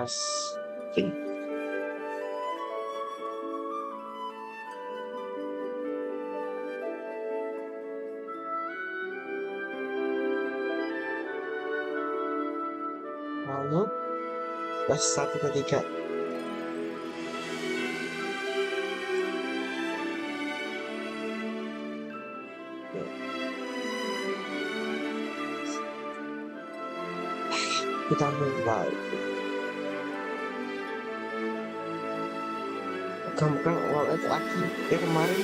Aeroless. Okay. Lalu plus 1 ke 3. Kita mulai. Kamu kan wallet lagi ya kemarin.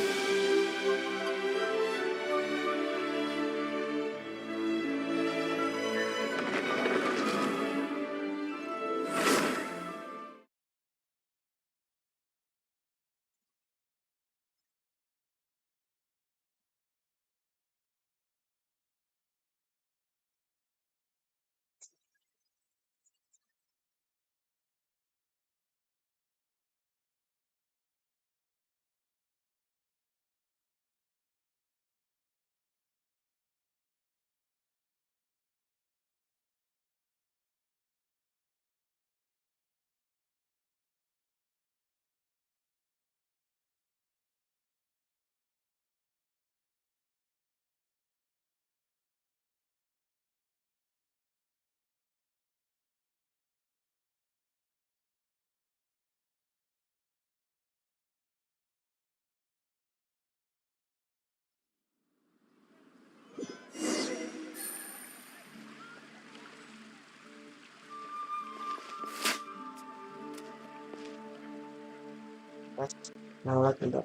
Wallet enggak.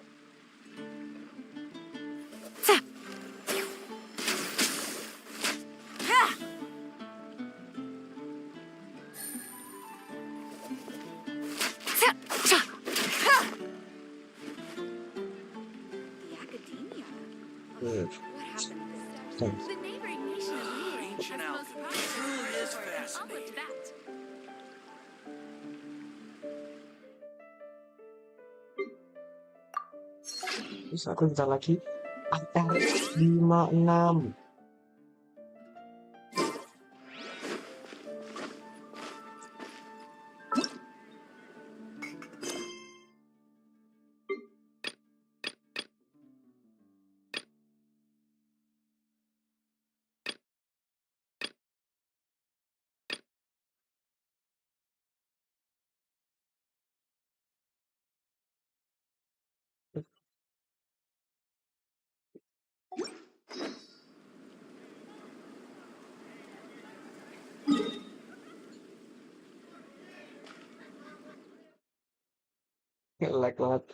The Academia? Hmm. What happened this Thanks. The neighboring nation of Leary has Ancient the most alchemy promising truly is laboratory in all of fascinating. Tibet. Terus aku bentar lagi ada 56. Like banget.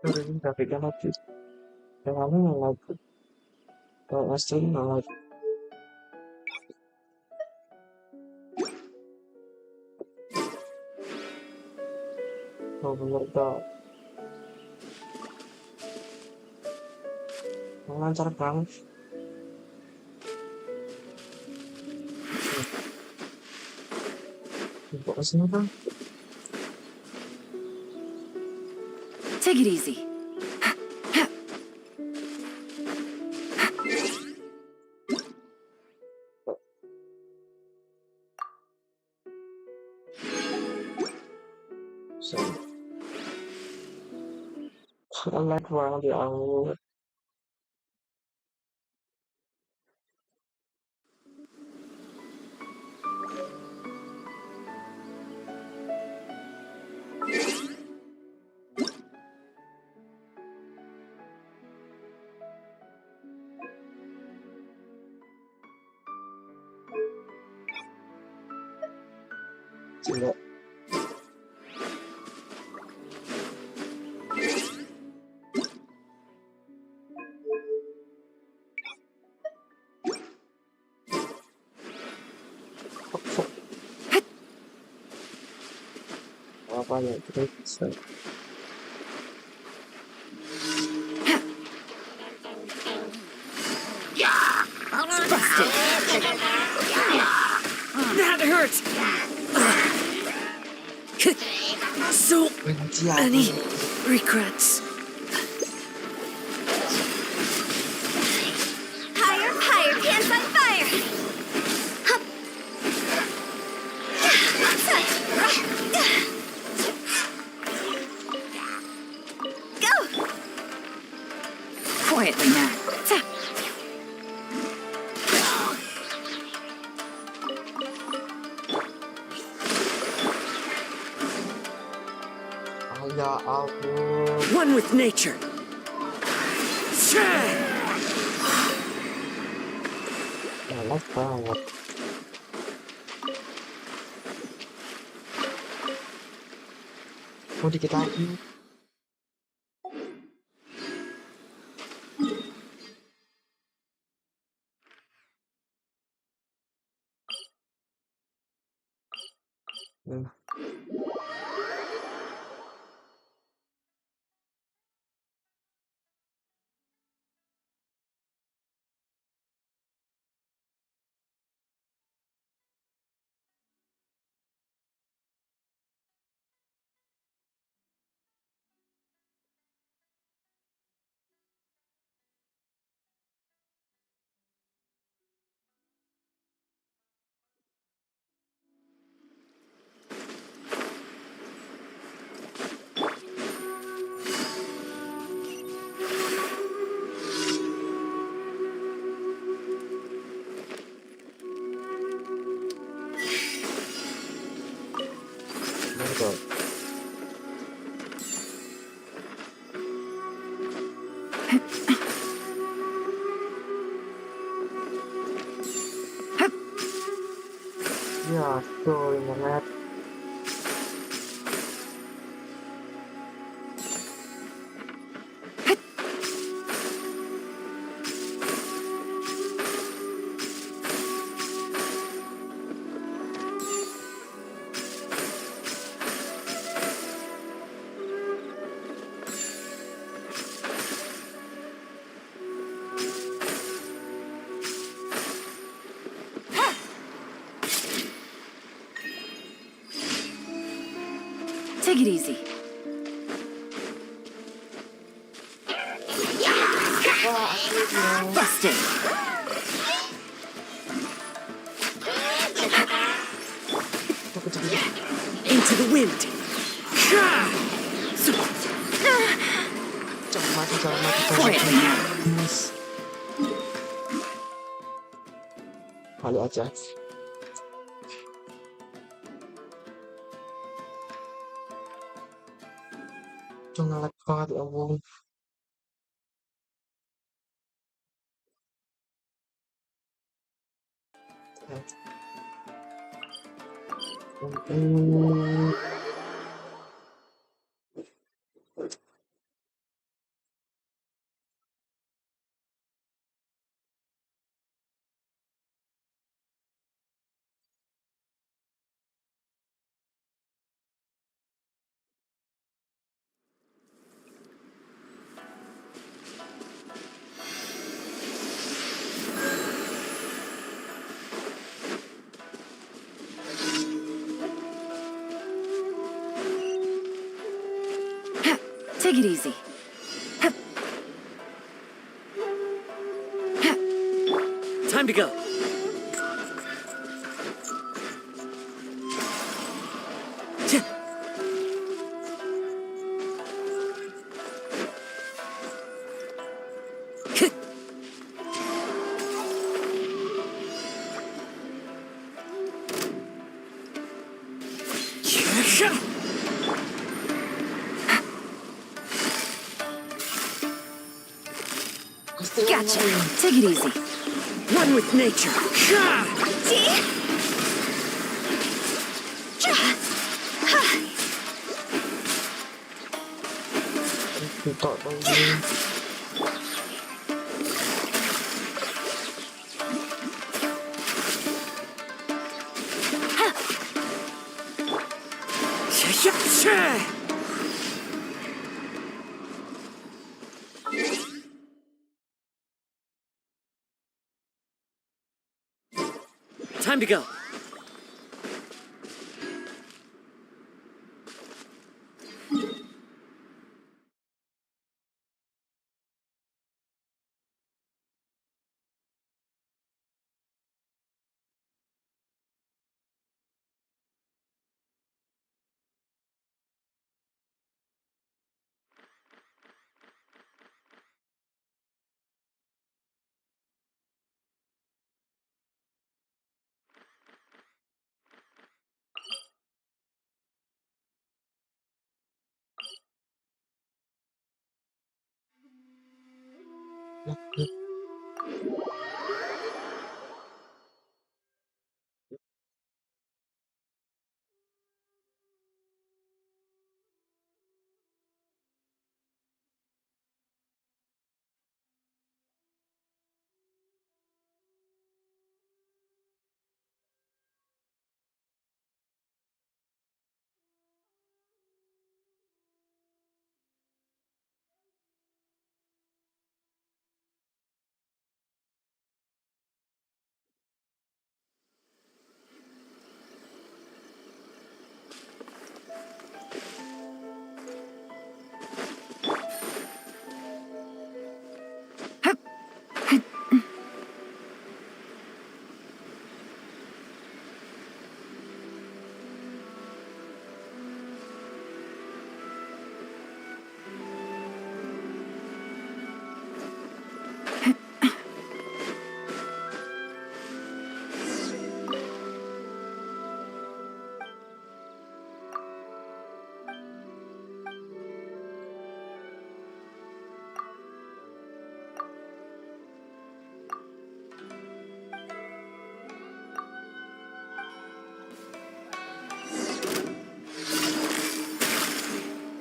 Ini grafiknya lagi. Yang lalu nggak lagi. Kalau Western nggak lagi. Oh bener dong. Lancar banget. Ibu kesini kan? Take it easy. So, lihat banget ya ampun. Coba. Apa ya, kita bisa. Busted. That hurts. So Benci many aku. regrets. Higher, higher, hands on fire. Hup. Go. Quietly now. Ah, ya ampun. One with nature. Malas banget. Mau dikit lagi. Hmm. Monggo. Ya, tuh internet. Take it easy. Wah, akhirnya. Busted. Into the wind. Jangan mati, jangan mati, jangan Quietly mati. now. Yes. Kali aja. Tuh ngelag banget, ya ampun. Hmm. Take it easy. Time to go. Gotcha. Take it easy. One with nature. See? tok dong ini. Time to go.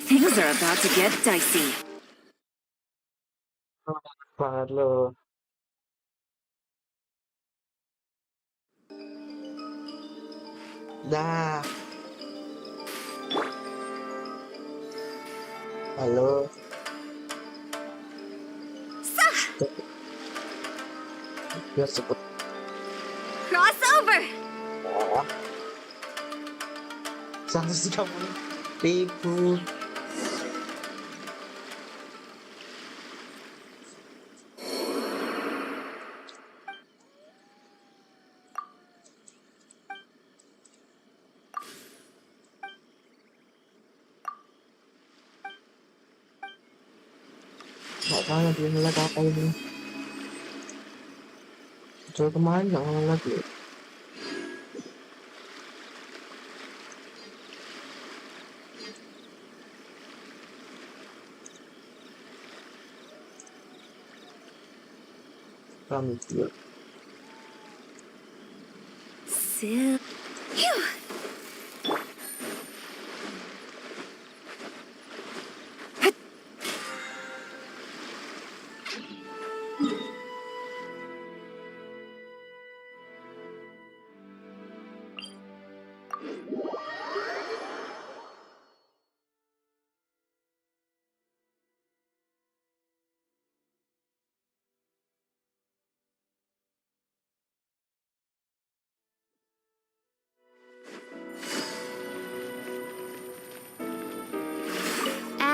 Things are about to get dicey. Banget lo. Dah. Halo. Biar cepet. Crossover! Satu sih kamu tipu. Nggak tahu dia ngeliat apa ini. Coba kemarin nggak ngeliat loh. Kami dia. Phew!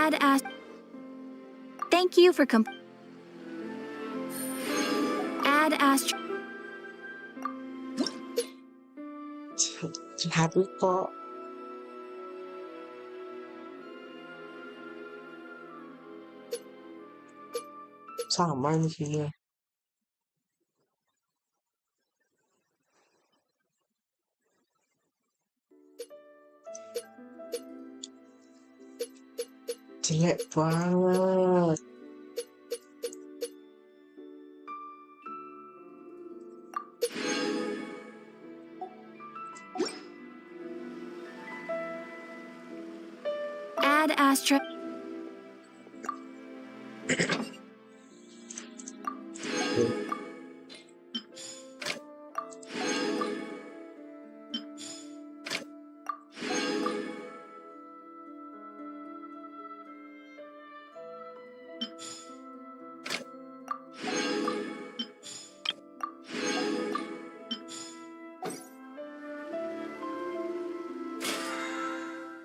Add Ast. Thank you for Add Ast. Happy kok. Sama di sini. Jelek banget. Add Astra.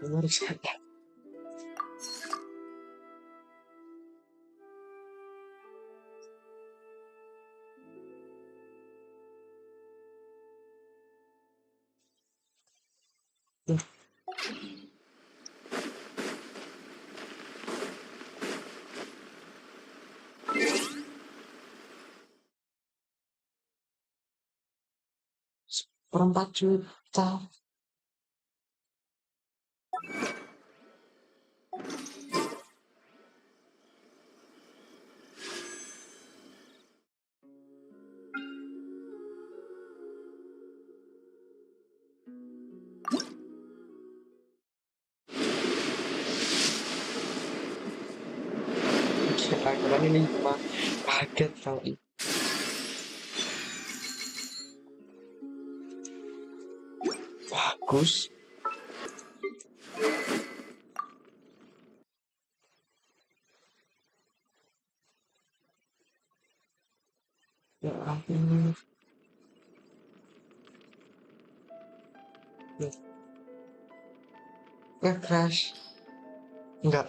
Menarik sekali. Ya, seperempat juta. Kira-kira ini 5. Kaget kali. Bagus. Ya ampun. Ya, crash. Enggak.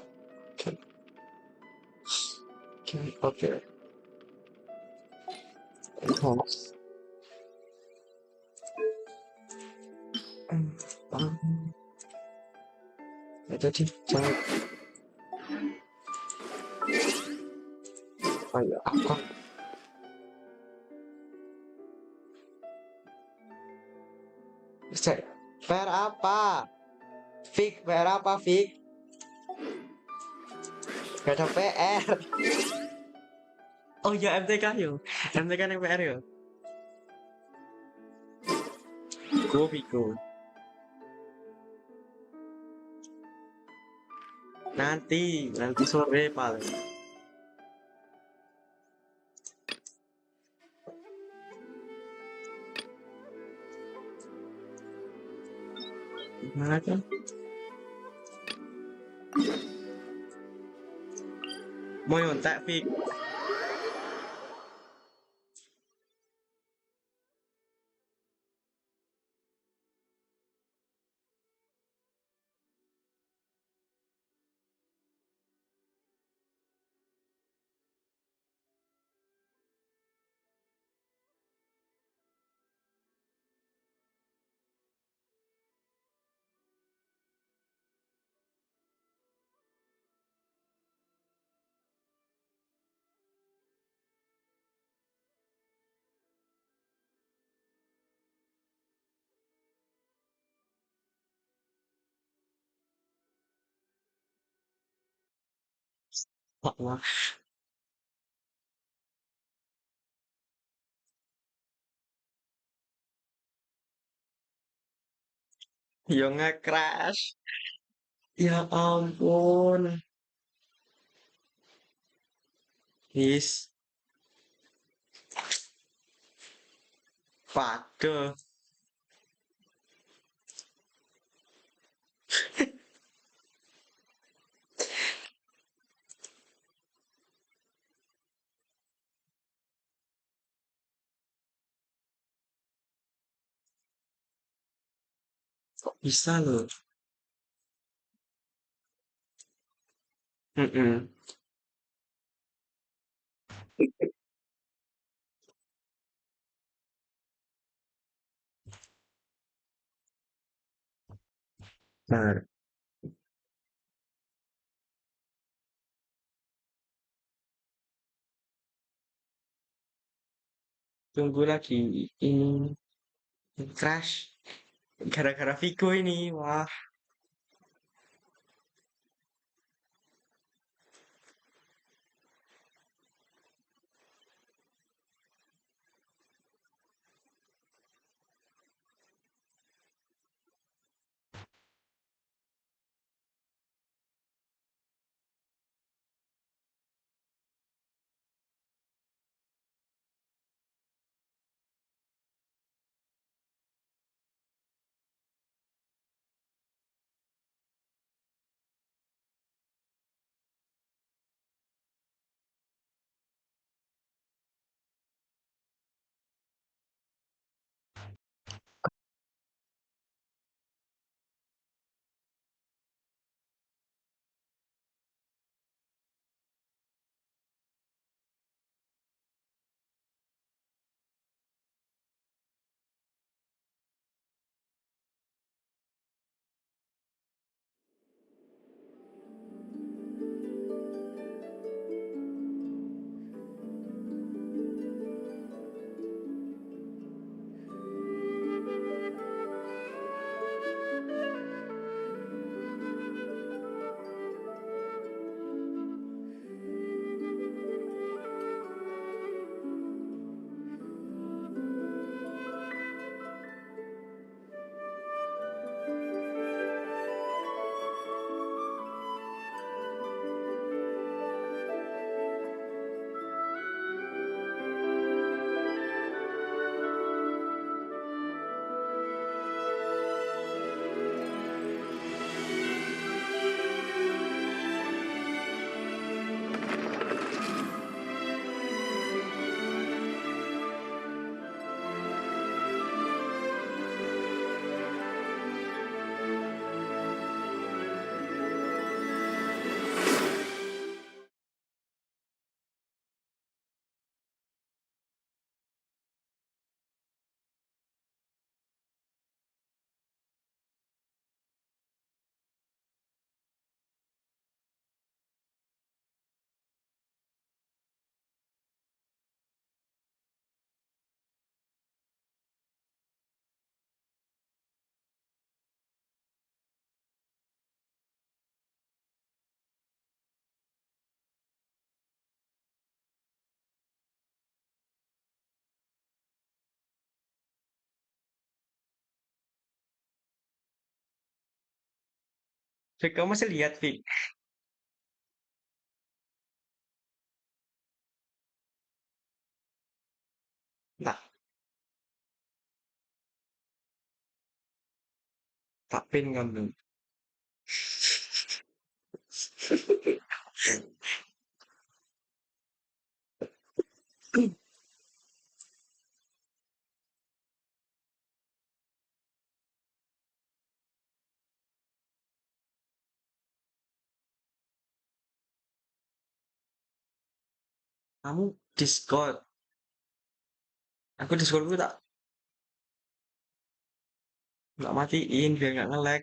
Oke. Oke. Oh. Ya, jadi jangan kayak akun. PR apa? Fik, PR apa, Fik? Gak ada PR. Oh ya, MTK yo. MTK yang PR yo. Go, Fiku. Nanti sore paling. Gimana kan? Mau nyontek, Fik. Wah, yo nge-crash. Ya ampun. Is. Waduh. Kok bisa loh? Mm-mm. Nah, tunggu lagi ini crash gara-gara Vigo ini. Wah, Fik, kamu masih lihat, Fik? Tak, tak pin kamu. Kamu Discord. Aku Discordku tak nggak matiin biar nggak nge-lag.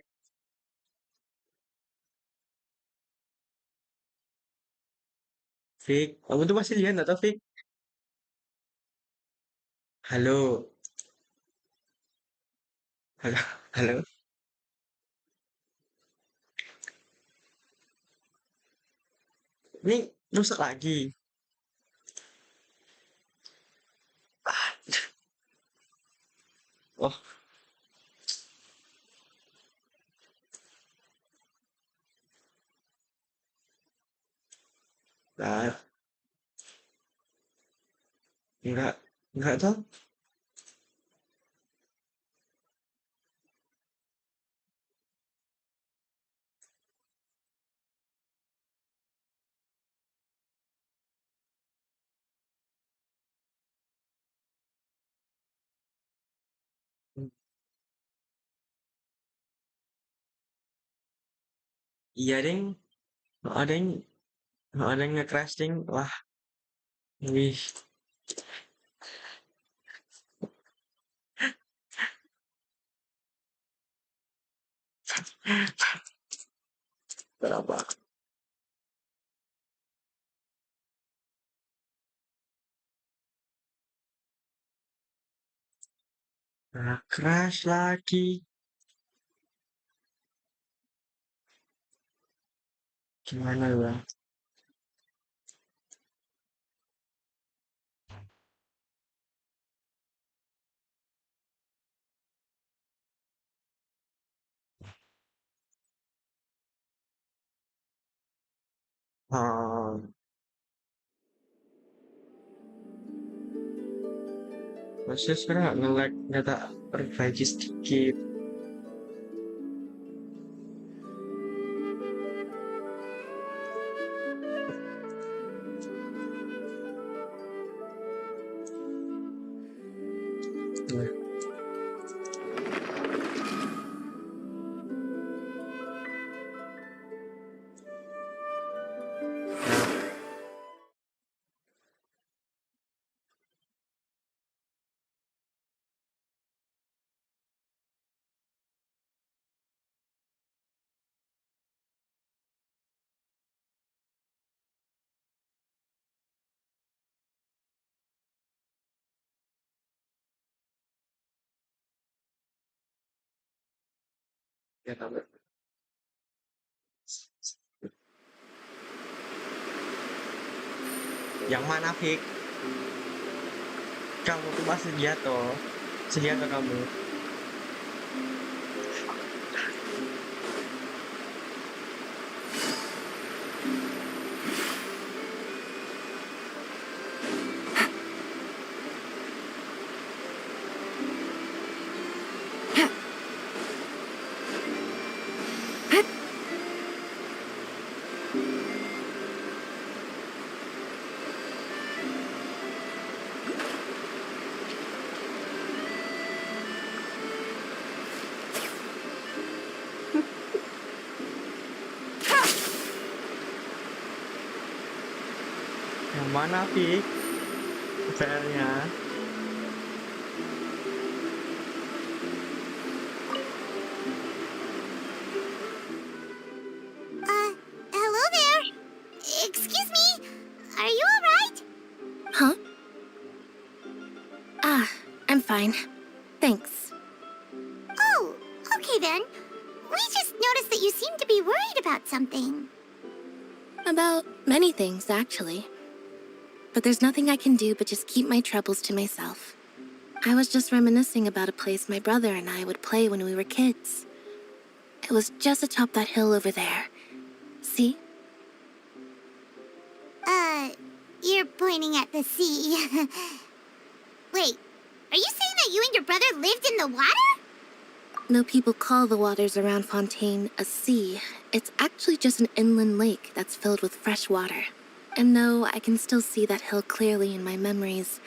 Fik, kamu tuh masih lihat atau Fik? Halo, halo, halo. Ini rusak lagi. Oh, nah, enggak, enggak tuh. Iya ding, ada yang ada yang nge-crash ding. Wah, wih, berapa? Nah, crash lagi. Gimana ya? Ah, masih sekarang nggak nge-lag, nggak tak perbaiki sedikit. Nah, ya tahu. Yang mana, Fik? Kamu tuh masih lihat toh? Sedia toh kamu? Yang mana, Fik? Fairnya? Hello there. Excuse me. Are you alright? Huh? Ah, I'm fine. Thanks. Oh, okay then. We just noticed that you seem to be worried about something. About many things, actually. But there's nothing I can do but just keep my troubles to myself. I was just reminiscing about a place my brother and I would play when we were kids. It was just atop that hill over there. See? You're pointing at the sea. Wait, are you saying that you and your brother lived in the water? No people call the waters around Fontaine a sea. It's actually just an inland lake that's filled with fresh water. And no, I can still see that hill clearly in my memories.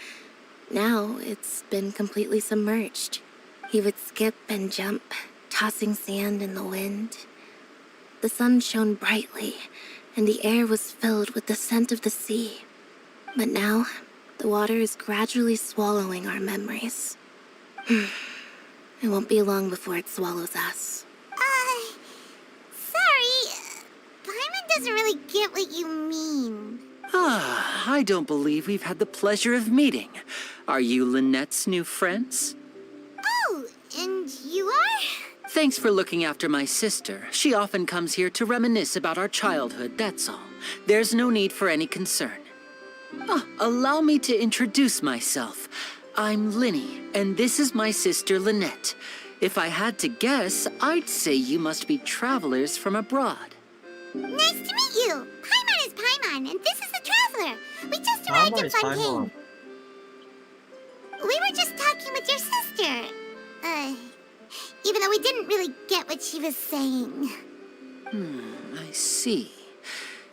Now it's been completely submerged. He would skip and jump, tossing sand in the wind. The sun shone brightly, and the air was filled with the scent of the sea. But now, the water is gradually swallowing our memories. It won't be long before it swallows us. Sorry. Paimon doesn't really get what you mean. I don't believe we've had the pleasure of meeting. Are you Lynette's new friends? Oh, and you are? Thanks for looking after my sister. She often comes here to reminisce about our childhood, that's all. There's no need for any concern. Allow me to introduce myself. I'm Linny, and this is my sister Lynette. If I had to guess, I'd say you must be travelers from abroad. Nice to meet you. Paimon is Paimon, and this is the Traveler. We just arrived Paimon in is Paimon. Fontaine. We were just talking with your sister. Even though we didn't really get what she was saying. I see.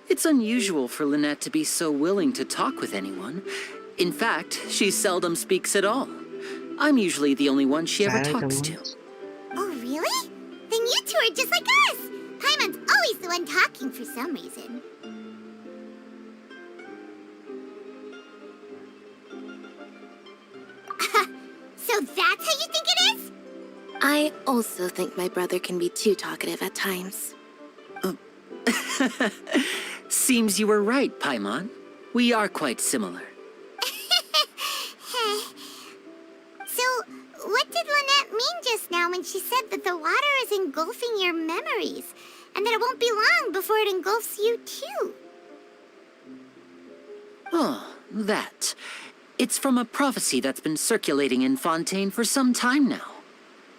It's unusual for Lynette to be so willing to talk with anyone. In fact, she seldom speaks at all. I'm usually the only one she ever talks to. Oh, really? Then you two are just like us. Paimon's always the one talking for some reason. So that's how you think it is? I also think my brother can be too talkative at times. Seems you were right, Paimon. We are quite similar. So, what did Lynette mean just now when she said that the water is engulfing your memories, and that it won't be long before it engulfs you too? Oh, that. It's from a prophecy that's been circulating in Fontaine for some time now.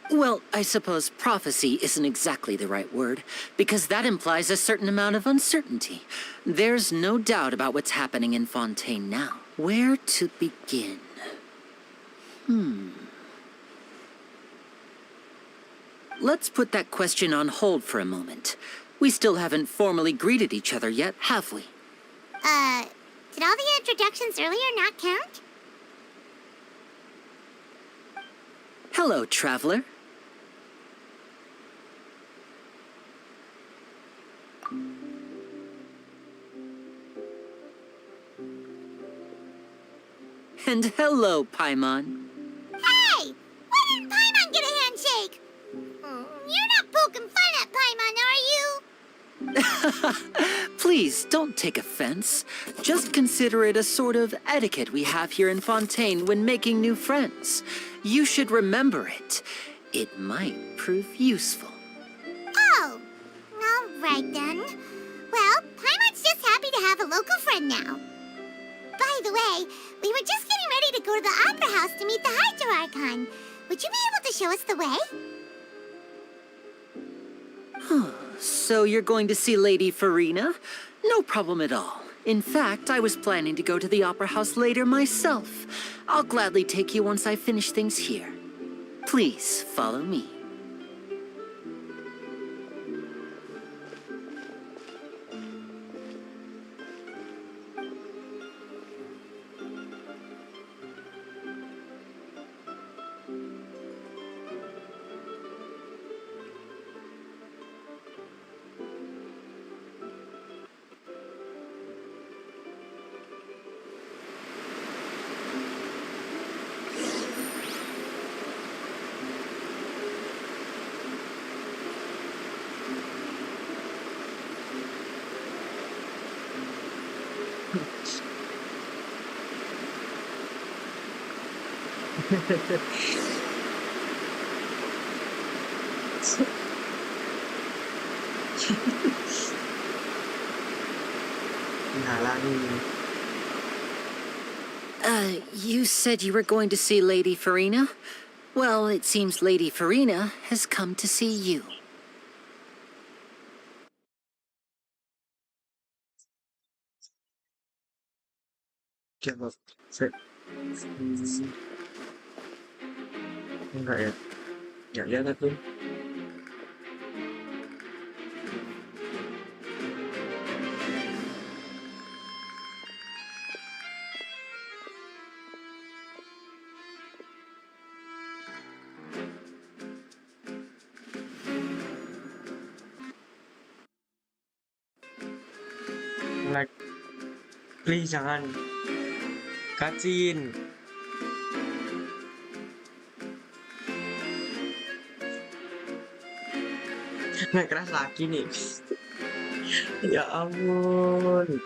Well, I suppose prophecy isn't exactly the right word, because that implies a certain amount of uncertainty. There's no doubt about what's happening in Fontaine now. Where to begin? Let's put that question on hold for a moment. We still haven't formally greeted each other yet, have we? Did all the introductions earlier not count? Hello, traveler. And hello, Paimon. Hey! Why didn't Paimon get a handshake? You're not poking fun at Paimon, are you? Please, don't take offense. Just consider it a sort of etiquette we have here in Fontaine when making new friends. You should remember it. It might prove useful. Oh, all right then. Well, Paimon's just happy to have a local friend now. By the way, we were just getting ready to go to the Opera House to meet the Hydro Archon. Would you be able to show us the way? So you're going to see Lady Farina? No problem at all. In fact, I was planning to go to the Opera House later myself. I'll gladly take you once I finish things here. Please, follow me. You said you were going to see Lady Farina? Well, it seems Lady Farina has come to see you. coba set. Enggak ya? Ya lihat tuh. Like, please jangan kacin. Nggak keras lagi nih. Ya ampun.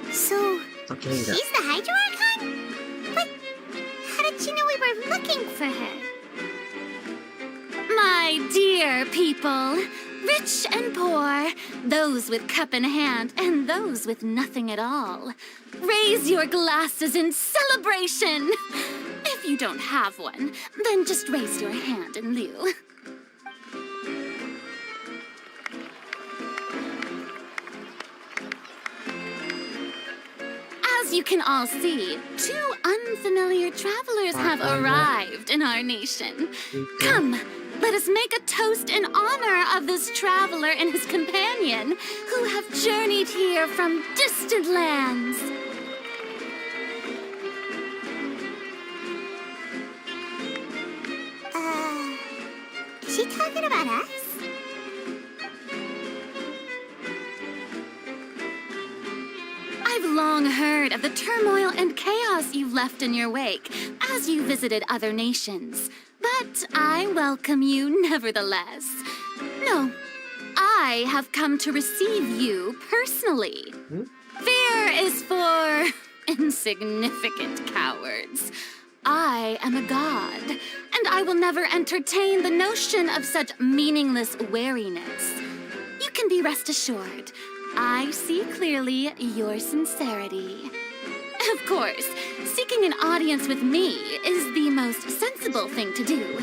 So, Oke enggak. she's the Hydro Archon? But how did you know we were looking for her? My dear people, rich and poor, those with cup in hand and those with nothing at all, raise your glasses in celebration. If you don't have one, then just raise your hand in lieu. As you can all see, two unfamiliar travelers have arrived in our nation. Come, let us make a toast in honor of this traveler and his companion who have journeyed here from distant lands. Is she talking about us? I've long heard of the turmoil and chaos you've left in your wake as you visited other nations. But I welcome you nevertheless. No, I have come to receive you personally. Fear is for insignificant cowards. I am a god, and I will never entertain the notion of such meaningless wariness. You can be rest assured, I see clearly your sincerity. Of course, seeking an audience with me is the most sensible thing to do.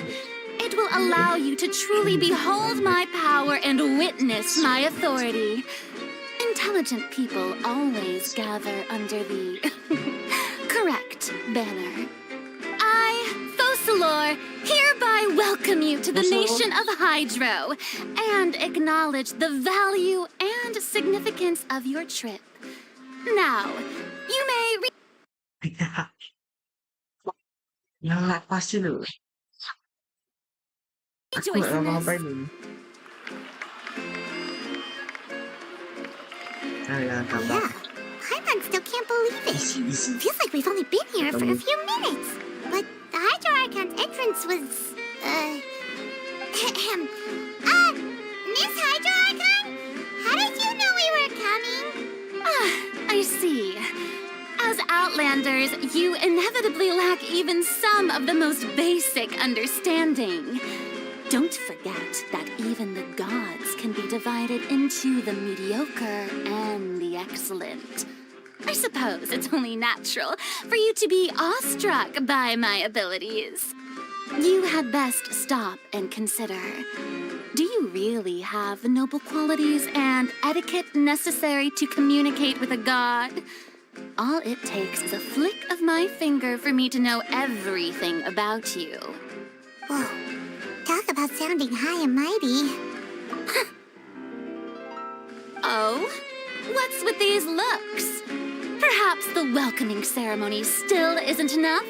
It will allow you to truly behold my power and witness my authority. Intelligent people always gather under the correct banner. I, Fosalor, hereby welcome you to the nation of Hydro and acknowledge the value and significance of your trip. Now, you may Ya pasti lu. Aku rejoice nggak in ngapain this. ini. Ah ya gampang. Yeah. Paimon still can't believe it. Easy. Feels like we've only been here for a few minutes. But the Hydro Archon's entrance was, Miss Hydro Archon? How did you know we were coming? I see. As Outlanders, you inevitably lack even some of the most basic understanding. Don't forget that even the gods can be divided into the mediocre and the excellent. I suppose it's only natural for you to be awestruck by my abilities. You had best stop and consider. Do you really have the noble qualities and etiquette necessary to communicate with a god? All it takes is a flick of my finger for me to know everything about you. Whoa. Talk about sounding high and mighty. Oh? What's with these looks? Perhaps the welcoming ceremony still isn't enough?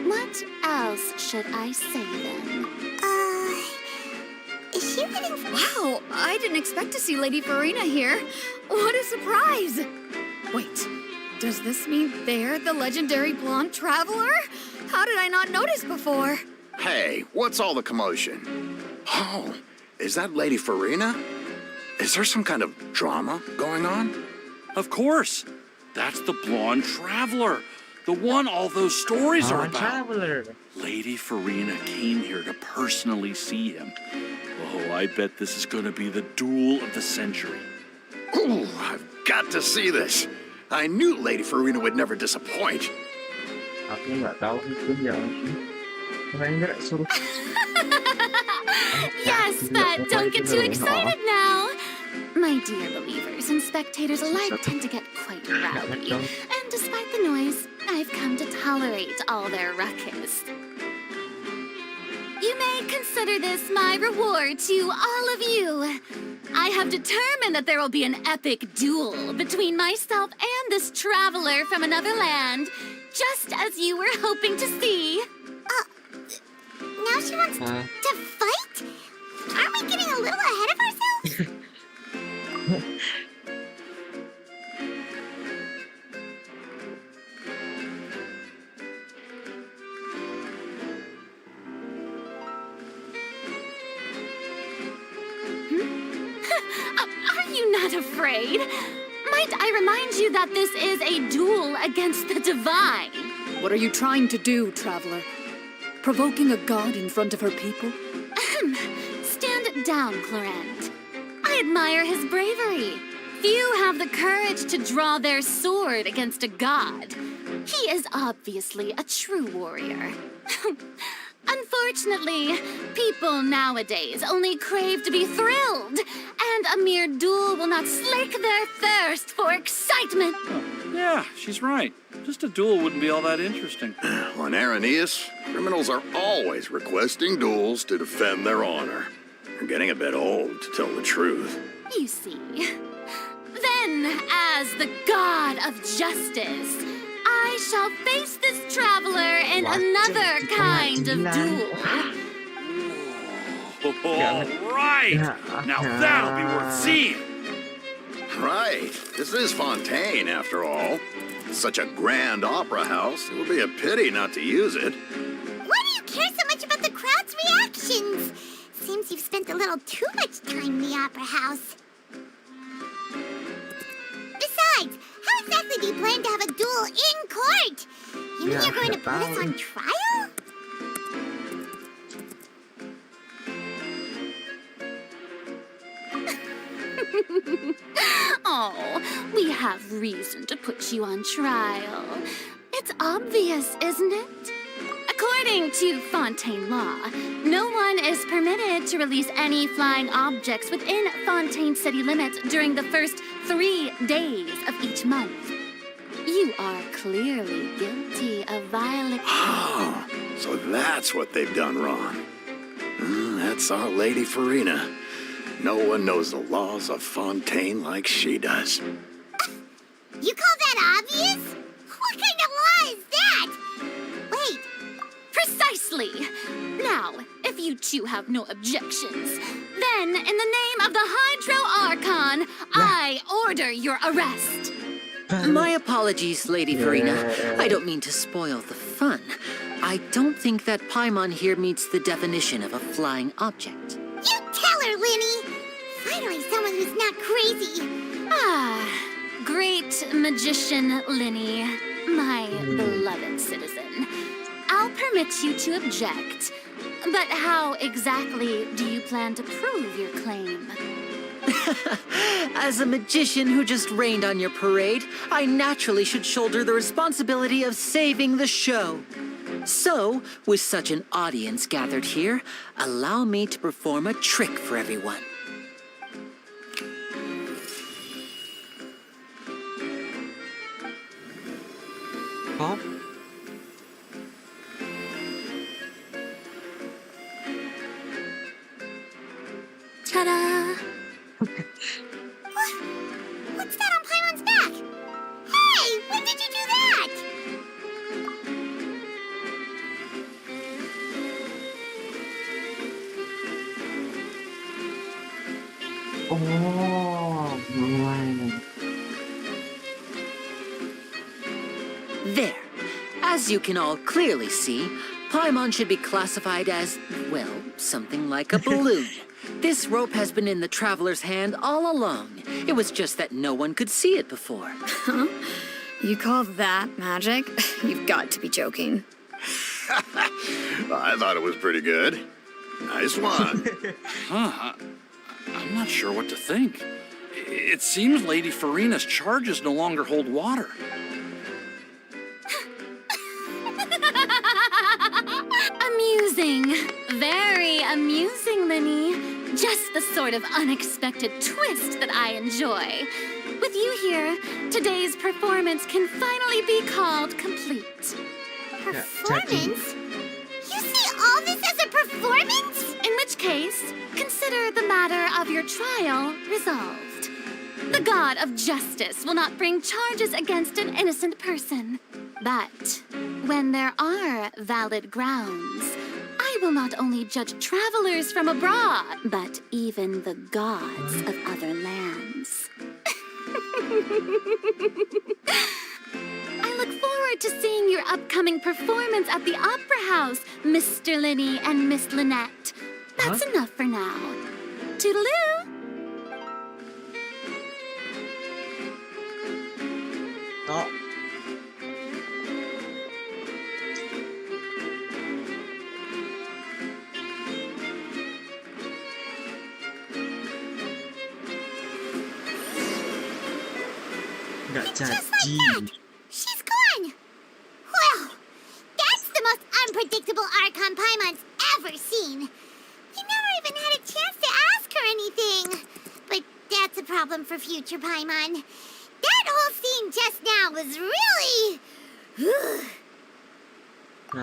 What else should I say then? Is she waiting for... Wow, I didn't expect to see Lady Farina here. What a surprise! Wait, does this mean they're the legendary blonde traveler? How did I not notice before? Hey, what's all the commotion? Oh, is that Lady Farina? Is there some kind of drama going on? Of course. That's the blonde traveler. The one all those stories are about. Traveler. Lady Farina came here to personally see him. Oh, I bet this is going to be the duel of the century. Ooh, I've got to see this. I knew Lady Farina would never disappoint. Aku nggak tahu itu ya. Makanya nggak suruh. Yes, but don't get too excited Oh, now. My dear believers and spectators alike tend to get quite rowdy. And despite the noise, I've come to tolerate all their ruckus. You may consider this my reward to all of you. I have determined that there will be an epic duel between myself and this traveler from another land, just as you were hoping to see. Now she wants to fight? Aren't we getting a little ahead of ourselves? Are you not afraid? Might I remind you that this is a duel against the divine? What are you trying to do, traveler? Provoking a god in front of her people? Stand down, Clorant. I admire his bravery. Few have the courage to draw their sword against a god. He is obviously a true warrior. Unfortunately, people nowadays only crave to be thrilled, and a mere duel will not slake their thirst for excitement. Yeah, she's right. Just a duel wouldn't be all that interesting. On Aeroless, criminals are always requesting duels to defend their honor. I'm getting a bit old, to tell the truth. You see. Then, as the god of justice, I shall face this traveler in another kind of duel. All right. Now that'll be worth seeing. Right. This is Fontaine, after all. Such a grand opera house, it would be a pity not to use it. Why do you care so much about the crowd's reactions? Seems you've spent a little too much time in the opera house. Besides, how exactly do you plan to have a duel in court? You mean you're going to put us on trial? Oh, we have reason to put you on trial. It's obvious, isn't it? According to Fontaine law, no one is permitted to release any flying objects within Fontaine city limits during the first 3 days of each month. You are clearly guilty of violating... Oh, so that's what they've done wrong. That's our Lady Farina. No one knows the laws of Fontaine like she does. You call that obvious? What kind of law is that? Wait, Precisely! Now, if you two have no objections, then in the name of the Hydro Archon, I order your arrest. My apologies, Lady Farina. I don't mean to spoil the fun. I don't think that Paimon here meets the definition of a flying object. you tell her, Linny. Finally, someone who's not crazy. Ah, great magician Linny, my beloved citizen. I'll permit you to object, but how exactly do you plan to prove your claim? As a magician who just rained on your parade, I naturally should shoulder the responsibility of saving the show. So, with such an audience gathered here, allow me to perform a trick for everyone. Huh? Ta-da! What's that on Paimon's back? Hey, when did you do that? Oh, man. There. As you can all clearly see, Paimon should be classified as, well, something like a balloon. This rope has been in the traveler's hand all along. It was just that no one could see it before. You call that magic? You've got to be joking. I thought it was pretty good. Nice one. I'm not sure what to think. It seems Lady Farina's charges no longer hold water. Amusing. Very amusing, Linny. Just the sort of unexpected twist that I enjoy. With you here, today's performance can finally be called complete. Performance? You see all this as a performance? In which case, consider the matter of your trial resolved. The god of justice will not bring charges against an innocent person. But when there are valid grounds, I will not only judge travelers from abroad, but even the gods of other lands. I look forward to seeing your upcoming performance at the Opera House, Mr. Linny and Miss Lynette. That's enough for now. Toodaloo! Đó. Nggak Just like jadi. that, she's gone. Well, that's the most unpredictable Archon Paimon's ever seen. We never even had a chance to ask her anything. But that's a problem for future Paimon. That whole scene just now was really...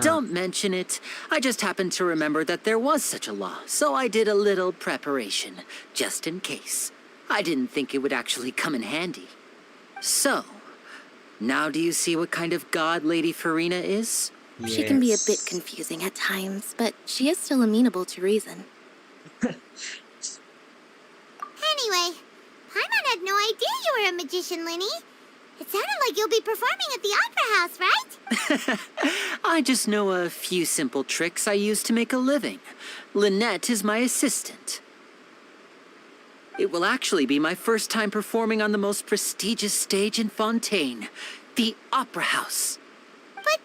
Don't mention it. I just happened to remember that there was such a law, so I did a little preparation, just in case. I didn't think it would actually come in handy. So, now do you see what kind of god Lady Farina is? She can be a bit Yes. confusing at times, but she is still amenable to reason. Anyway, Paimon had no idea you were a magician, Linny. It sounded like you'll be performing at the Opera House, right? I just know a few simple tricks I use to make a living. Lynette is my assistant. It will actually be my first time performing on the most prestigious stage in Fontaine, the Opera House. But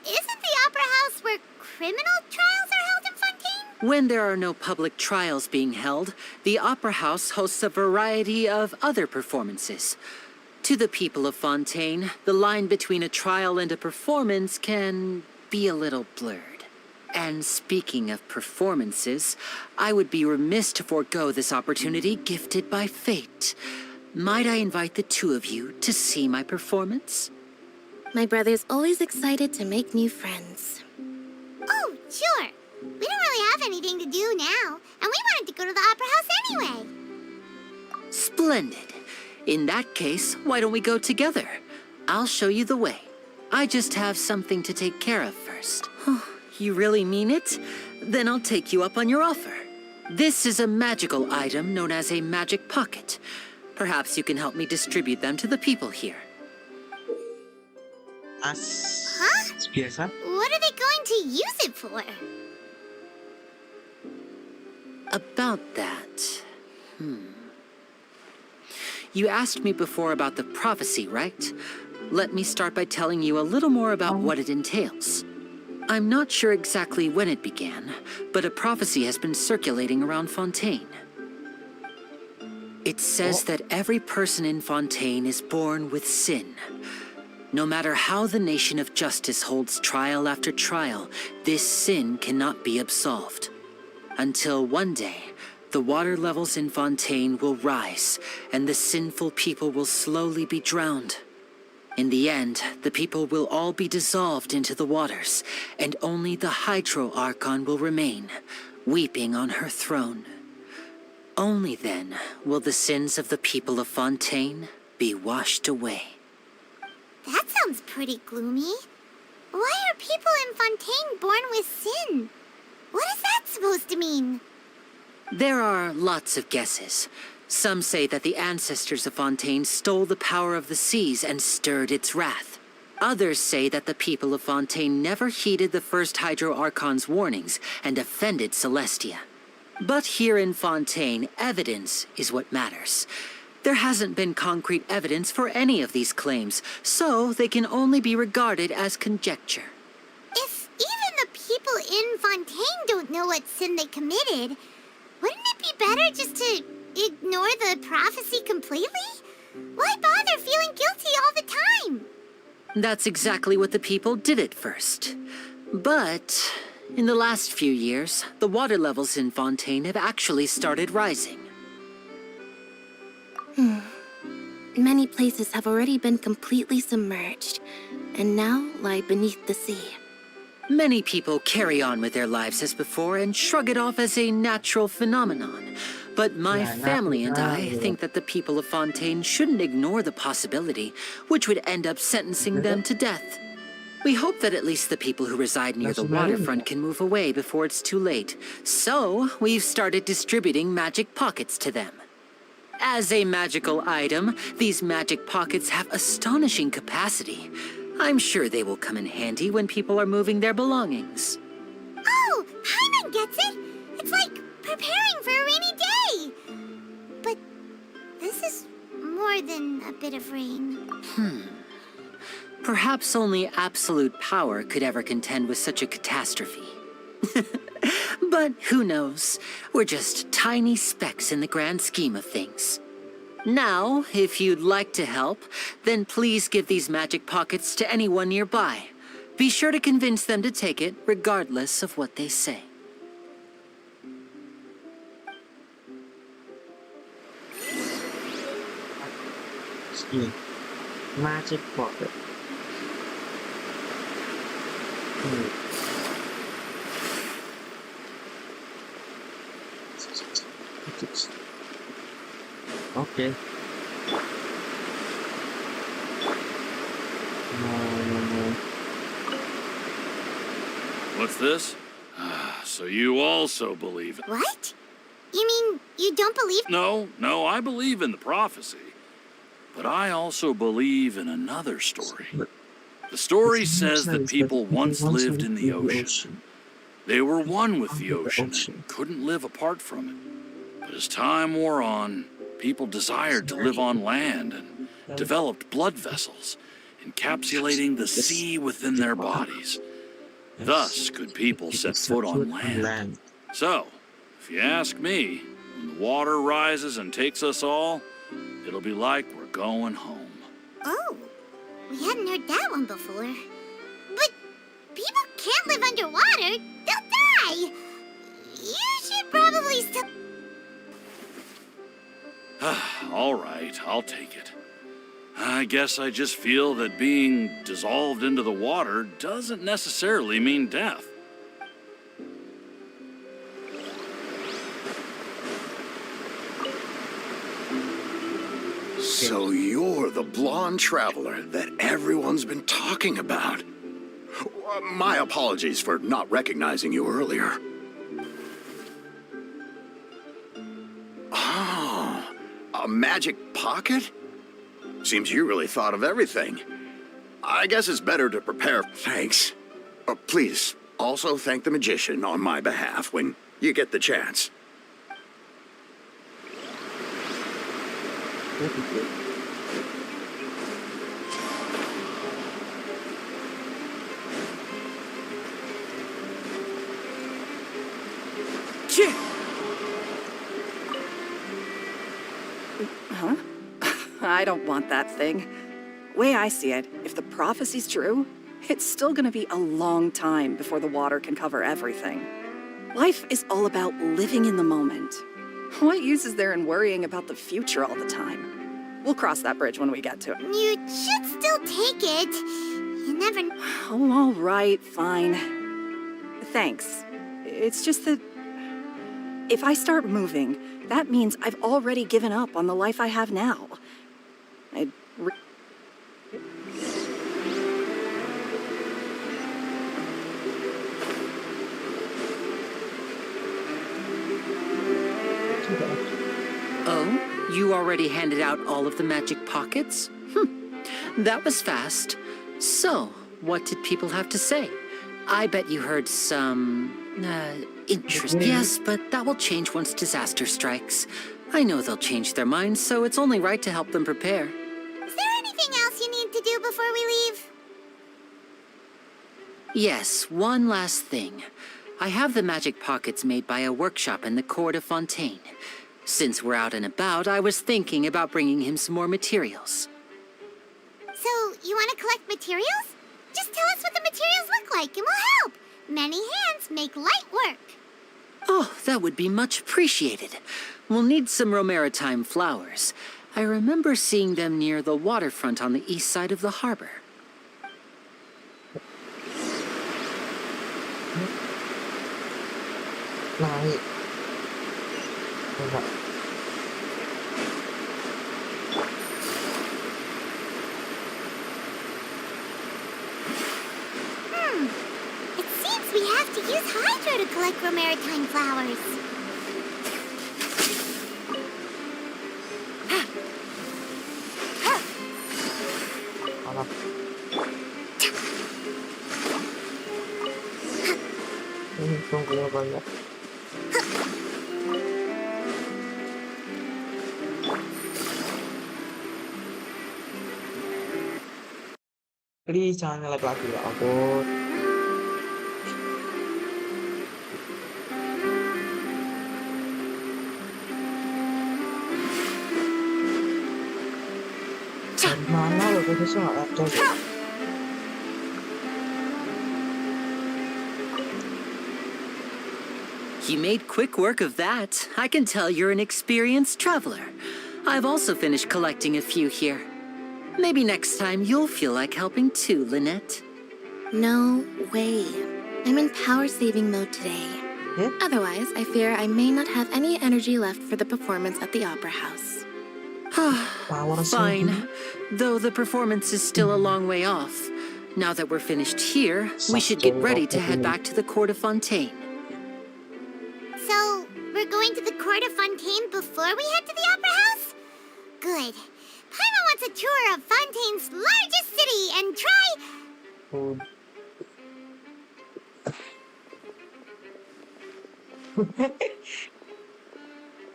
isn't the Opera House where criminal trials are held in Fontaine? When there are no public trials being held, the Opera House hosts a variety of other performances. To the people of Fontaine, the line between a trial and a performance can be a little blurred. And speaking of performances, I would be remiss to forego this opportunity gifted by fate. Might I invite the two of you to see my performance? My brother's always excited to make new friends. Oh, sure. We don't really have anything to do now, and we wanted to go to the Opera House anyway. Splendid. In that case, why don't we go together? I'll show you the way. I just have something to take care of first. You really mean it? Then I'll take you up on your offer. This is a magical item known as a magic pocket. Perhaps you can help me distribute them to the people here. Biasa. What are they going to use it for? About that... You asked me before about the prophecy, right? Let me start by telling you a little more about what it entails. I'm not sure exactly when it began, but a prophecy has been circulating around Fontaine. It says that every person in Fontaine is born with sin. No matter how the nation of justice holds trial after trial, this sin cannot be absolved. Until one day, the water levels in Fontaine will rise, and the sinful people will slowly be drowned. In the end, the people will all be dissolved into the waters, and only the Hydro Archon will remain, weeping on her throne. Only then will the sins of the people of Fontaine be washed away. That sounds pretty gloomy. Why are people in Fontaine born with sin? What is that supposed to mean? There are lots of guesses. Some say that the ancestors of Fontaine stole the power of the seas and stirred its wrath. Others say that the people of Fontaine never heeded the first Hydro Archon's warnings and offended Celestia. But here in Fontaine, evidence is what matters. There hasn't been concrete evidence for any of these claims, so they can only be regarded as conjecture. If even the people in Fontaine don't know what sin they committed, wouldn't it be better just to ignore the prophecy completely? Why bother feeling guilty all the time? That's exactly what the people did at first. But In the last few years, the water levels in Fontaine have actually started rising. Many places have already been completely submerged, and now lie beneath the sea. Many people carry on with their lives as before and shrug it off as a natural phenomenon. But my Yeah, family and I natural. think that the people of Fontaine shouldn't ignore the possibility, which would end up sentencing them to death. We hope that at least the people who reside near the waterfront can move away before it's too late. So, we've started distributing magic pockets to them. As a magical item, these magic pockets have astonishing capacity. I'm sure they will come in handy when people are moving their belongings. Oh, Paimon gets it! It's like preparing for a rainy day! But this is more than a bit of rain. Perhaps only absolute power could ever contend with such a catastrophe. But who knows? We're just tiny specks in the grand scheme of things. Now, if you'd like to help, then please give these magic pockets to anyone nearby. Be sure to convince them to take it, regardless of what they say. Ski. Magic pocket. Okay. No. What's this? So you also believe it? What? You mean you don't believe? No, I believe in the prophecy. But I also believe in another story. The story says that people once lived in the ocean. They were one with the ocean and couldn't live apart from it. But as time wore on, people desired to live on land and developed blood vessels, encapsulating the sea within their bodies. Thus could people set foot on land. So, if you ask me, when the water rises and takes us all, it'll be like we're going home. Oh, we hadn't heard that one before. But people can't live underwater. They'll die. You should probably stop. All right, I'll take it. I guess I just feel that being dissolved into the water doesn't necessarily mean death. So you're the blonde traveler that everyone's been talking about. My apologies for not recognizing you earlier. Oh, a magic pocket? Seems you really thought of everything. I guess it's better to prepare. Thanks. Please, also thank the magician on my behalf when you get the chance. Huh? I don't want that thing. Way I see it, if the prophecy's true, it's still gonna be a long time before the water can cover everything. Life is all about living in the moment. What use is there in worrying about the future all the time? We'll cross that bridge when we get to it. You should still take it. You never. Oh, all right, fine. Thanks. It's just that if I start moving, that means I've already given up on the life I have now. Oh, you already handed out all of the magic pockets? That was fast. So, what did people have to say? I bet you heard some, interest. Yes, but that will change once disaster strikes. I know they'll change their minds, so it's only right to help them prepare. Is there anything else you need to do before we leave? Yes, one last thing. I have the magic pockets made by a workshop in the court of Fontaine. Since we're out and about, I was thinking about bringing him some more materials. So, you want to collect materials? Just tell us what the materials look like and we'll help. Many hands make light work. Oh, that would be much appreciated. We'll need some Romaritime flowers. I remember seeing them near the waterfront on the east side of the harbor. Naik. Enggak. It seems we have to use Hydro to collect Romaritime flowers. Malah. Ini tunggunya banyak. Please jangan nge-lag lagi ya ampun. Dari mana lo bisa nggak ada? You made quick work of that. I can tell you're an experienced traveler. I've also finished collecting a few here. Maybe next time you'll feel like helping too, Lynette. No way. I'm in power-saving mode today. Yeah? Otherwise, I fear I may not have any energy left for the performance at the Opera House. Power Fine. saving. Though the performance is still a long way off. Now that we're finished here, we should get ready to head back to the court of Fontaine. So, we're going to the court of Fontaine before we head to the Opera House? Good. Paimon wants a tour of Fontaine's largest city and try... Oh.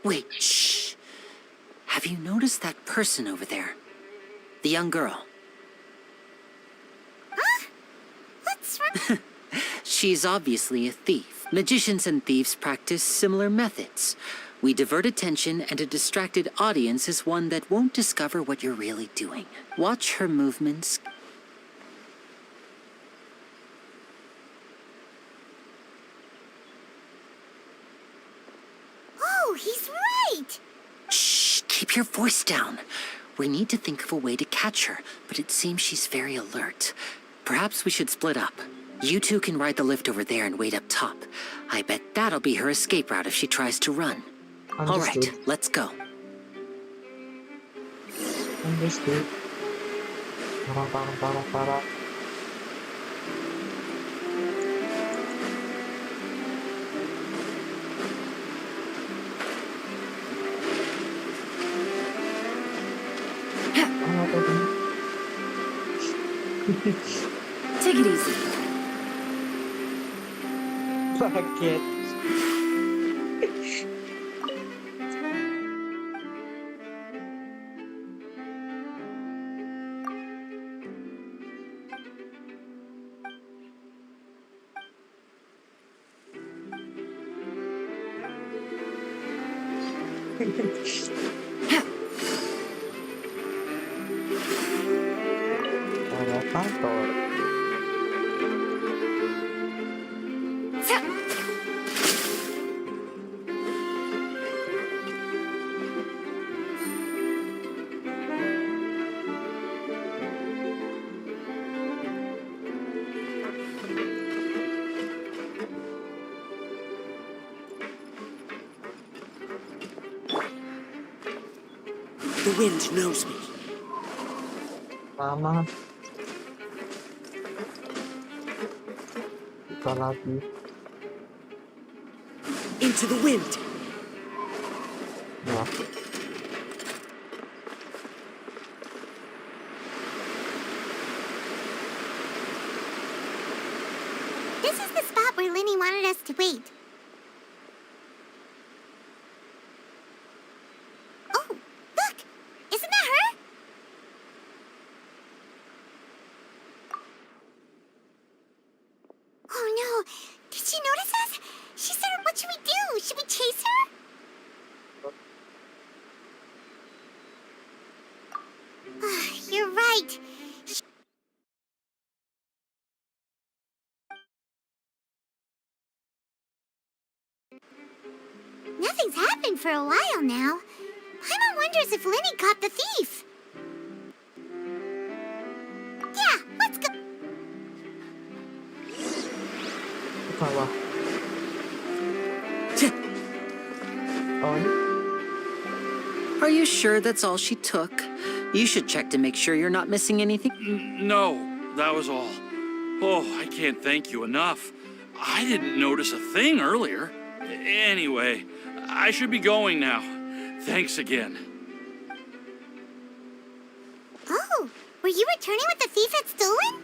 Wait, shh. Have you noticed that person over there? The young girl. Huh? What's wrong? She's obviously a thief. Magicians and thieves practice similar methods. We divert attention, and a distracted audience is one that won't discover what you're really doing. Watch her movements. Oh, he's right! Shh, keep your voice down. We need to think of a way to catch her, but it seems she's very alert. Perhaps we should split up. You two can ride the lift over there and wait up top. I bet that'll be her escape route if she tries to run. All right, Understood. let's go. Understood. Parah. Take it easy. Paket. Ada kantor. The wind knows me. Mama. Kita lagi. Into the wind. Ya. This is the spot where Linny wanted us to wait. Oh, look! Isn't that her? Oh no! Did she notice us? She said, what should we do? Should we chase her? You're right. wondering for a while now. Paimon wonders if Linny caught the thief. Yeah, let's go. Bawah. Oh, ini Are you sure that's all she took? You should check to make sure you're not missing anything. No, that was all. Oh, I can't thank you enough. I didn't notice a thing earlier. Anyway, I should be going now. Thanks again. Oh, were you returning what the thief had stolen?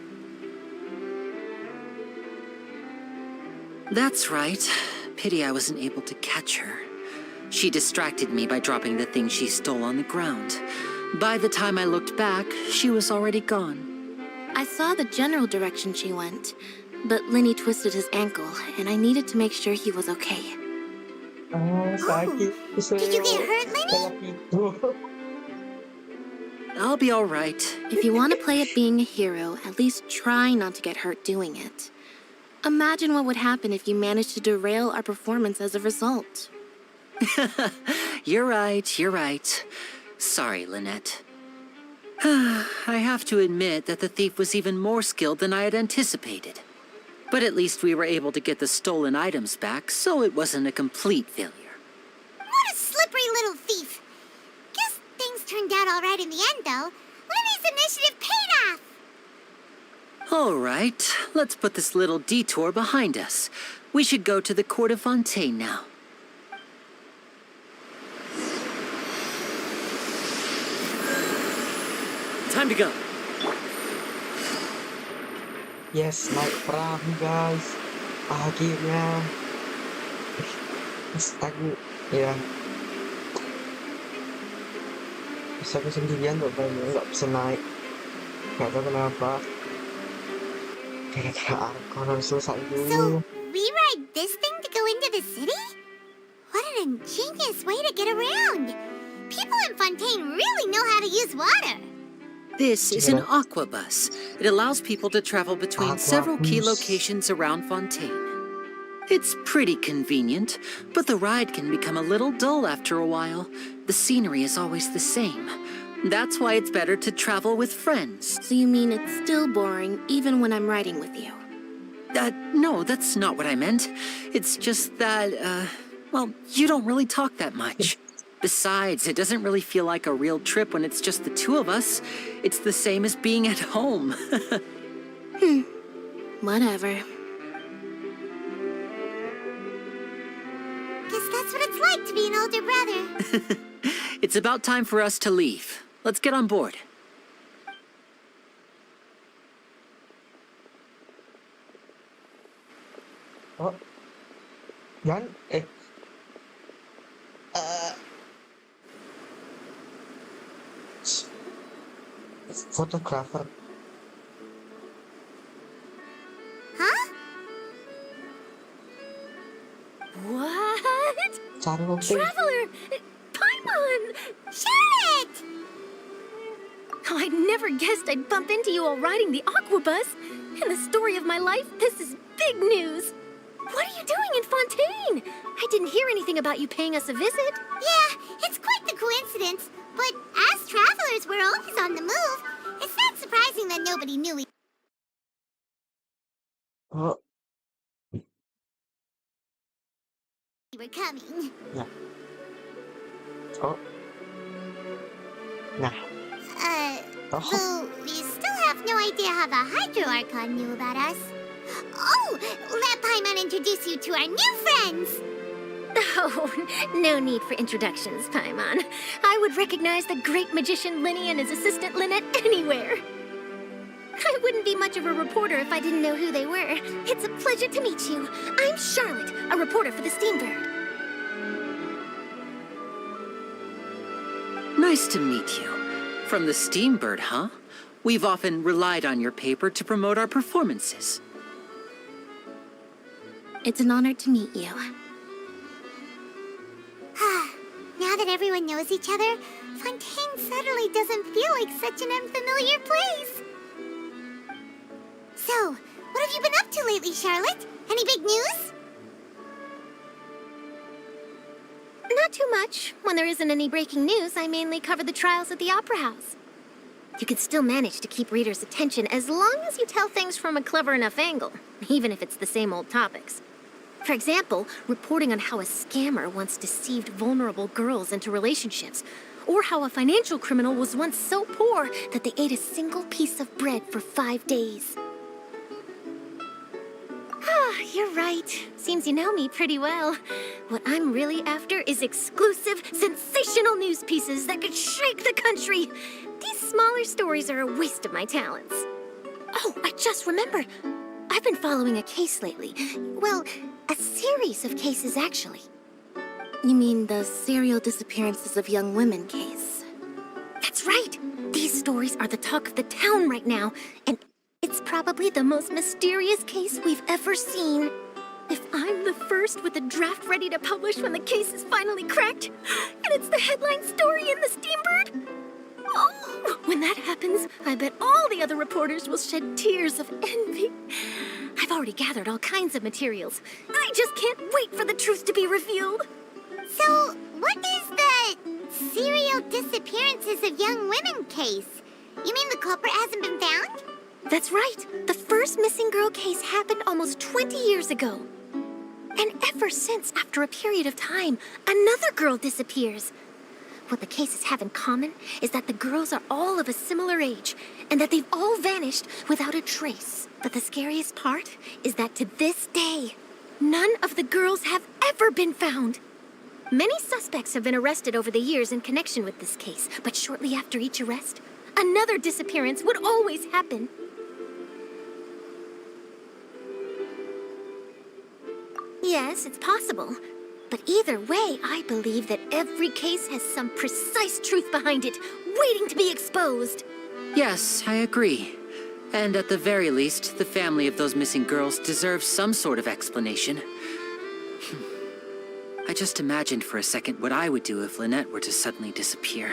That's right. Pity I wasn't able to catch her. She distracted me by dropping the thing she stole on the ground. By the time I looked back, she was already gone. I saw the general direction she went, but Linny twisted his ankle, and I needed to make sure he was okay. sakit. Did you get hurt, Linny? Gitu. I'll be all right. If you want to play at being a hero, at least try not to get hurt doing it. Imagine what would happen if you managed to derail our performance as a result. You're right, you're right. Sorry, Lynette. I have to admit that the thief was even more skilled than I had anticipated. But at least we were able to get the stolen items back, so it wasn't a complete failure. What a slippery little thief. Guess things turned out all right in the end, though. Linny's initiative paid off. All right, let's put this little detour behind us. We should go to the court of Fontaine now. Time to go. Yes, naik perahu guys. Akhirnya. Aku ya. Bisa aku sendirian tuh kayaknya nggak bisa naik. Nggak tahu kenapa. Gara-gara Archon harus selesai So, dulu. we ride this thing to go into the city? What an ingenious way to get around. People in Fontaine really know how to use water. This is an aquabus. It allows people to travel between several key locations around Fontaine. It's pretty convenient, but the ride can become a little dull after a while. The scenery is always the same. That's why it's better to travel with friends. So you mean it's still boring even when I'm riding with you? No, that's not what I meant. It's just that, well, you don't really talk that much. Besides, it doesn't really feel like a real trip when it's just the two of us. It's the same as being at home. Whatever. Guess that's what it's like to be an older brother. It's about time for us to leave. Let's get on board. Oh, Yan, fotografer. Huh? What? Cari bukti. Traveler! Paimon! Charlotte! Oh, I never guessed I'd bump into you while riding the aquabus. In the story of my life, this is big news. What are you doing in Fontaine? I didn't hear anything about you paying us a visit. Yeah, it's quite the coincidence. But as travelers, we're always on the move. It's not surprising that nobody knew we Oh, were coming. ya. Oh. Nah. Oh. Though we still have no idea how the Hydro Archon knew about us. Oh, let Paimon introduce you to our new friends. Oh, no need for introductions, Paimon. I would recognize the great magician Linny and his assistant Lynette anywhere. I wouldn't be much of a reporter if I didn't know who they were. It's a pleasure to meet you. I'm Charlotte, a reporter for the Steambird. Nice to meet you. From the Steambird, huh? We've often relied on your paper to promote our performances. It's an honor to meet you. Now that everyone knows each other, Fontaine suddenly doesn't feel like such an unfamiliar place. So, what have you been up to lately, Charlotte? Any big news? Not too too much. When there isn't any breaking news, I mainly cover the trials at the Opera House. You can still manage to keep readers' attention as long as you tell things from a clever enough angle, even if it's the same old topics. For example, reporting on how a scammer once deceived vulnerable girls into relationships, or how a financial criminal was once so poor that they ate a single piece of bread for 5 days. Ah, you're right. Seems you know me pretty well. What I'm really after is exclusive, sensational news pieces that could shake the country. These smaller stories are a waste of my talents. Oh, I just remembered. I've been following a case lately. Well, a series of cases, actually. You mean the serial disappearances of young women case? That's right. These stories are the talk of the town right now, and it's probably the most mysterious case we've ever seen. If I'm the first with a draft ready to publish when the case is finally cracked, and it's the headline story in the Steambird, oh, when that happens, I bet all the other reporters will shed tears of envy. I've already gathered all kinds of materials. I just can't wait for the truth to be revealed. So, what is the serial disappearances of young women case? You mean the culprit hasn't been found? That's right. The first missing girl case happened almost 20 years ago. And ever since, after a period of time, another girl disappears. What the cases have in common is that the girls are all of a similar age, and that they've all vanished without a trace. But the scariest part is that to this day, none of the girls have ever been found. Many suspects have been arrested over the years in connection with this case, but shortly after each arrest, another disappearance would always happen. Yes, it's possible. But either way, I believe that every case has some precise truth behind it, waiting to be exposed. Yes, I agree. And at the very least, the family of those missing girls deserves some sort of explanation. I just imagined for a second what I would do if Lynette were to suddenly disappear.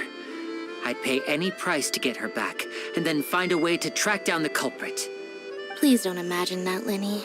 I'd pay any price to get her back, and then find a way to track down the culprit. Please don't imagine that, Lenny.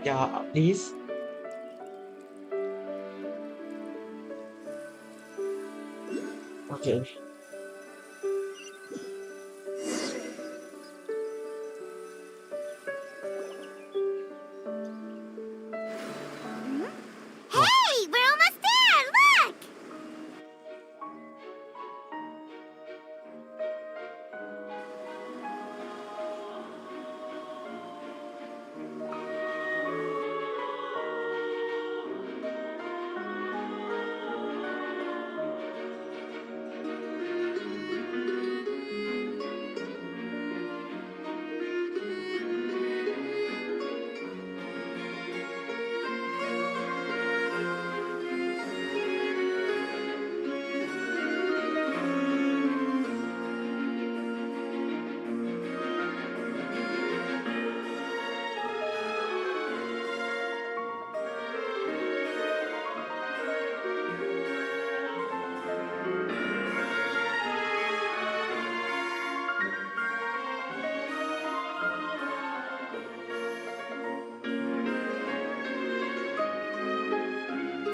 Yeah, please. Okay. Hey, we're almost there! Look!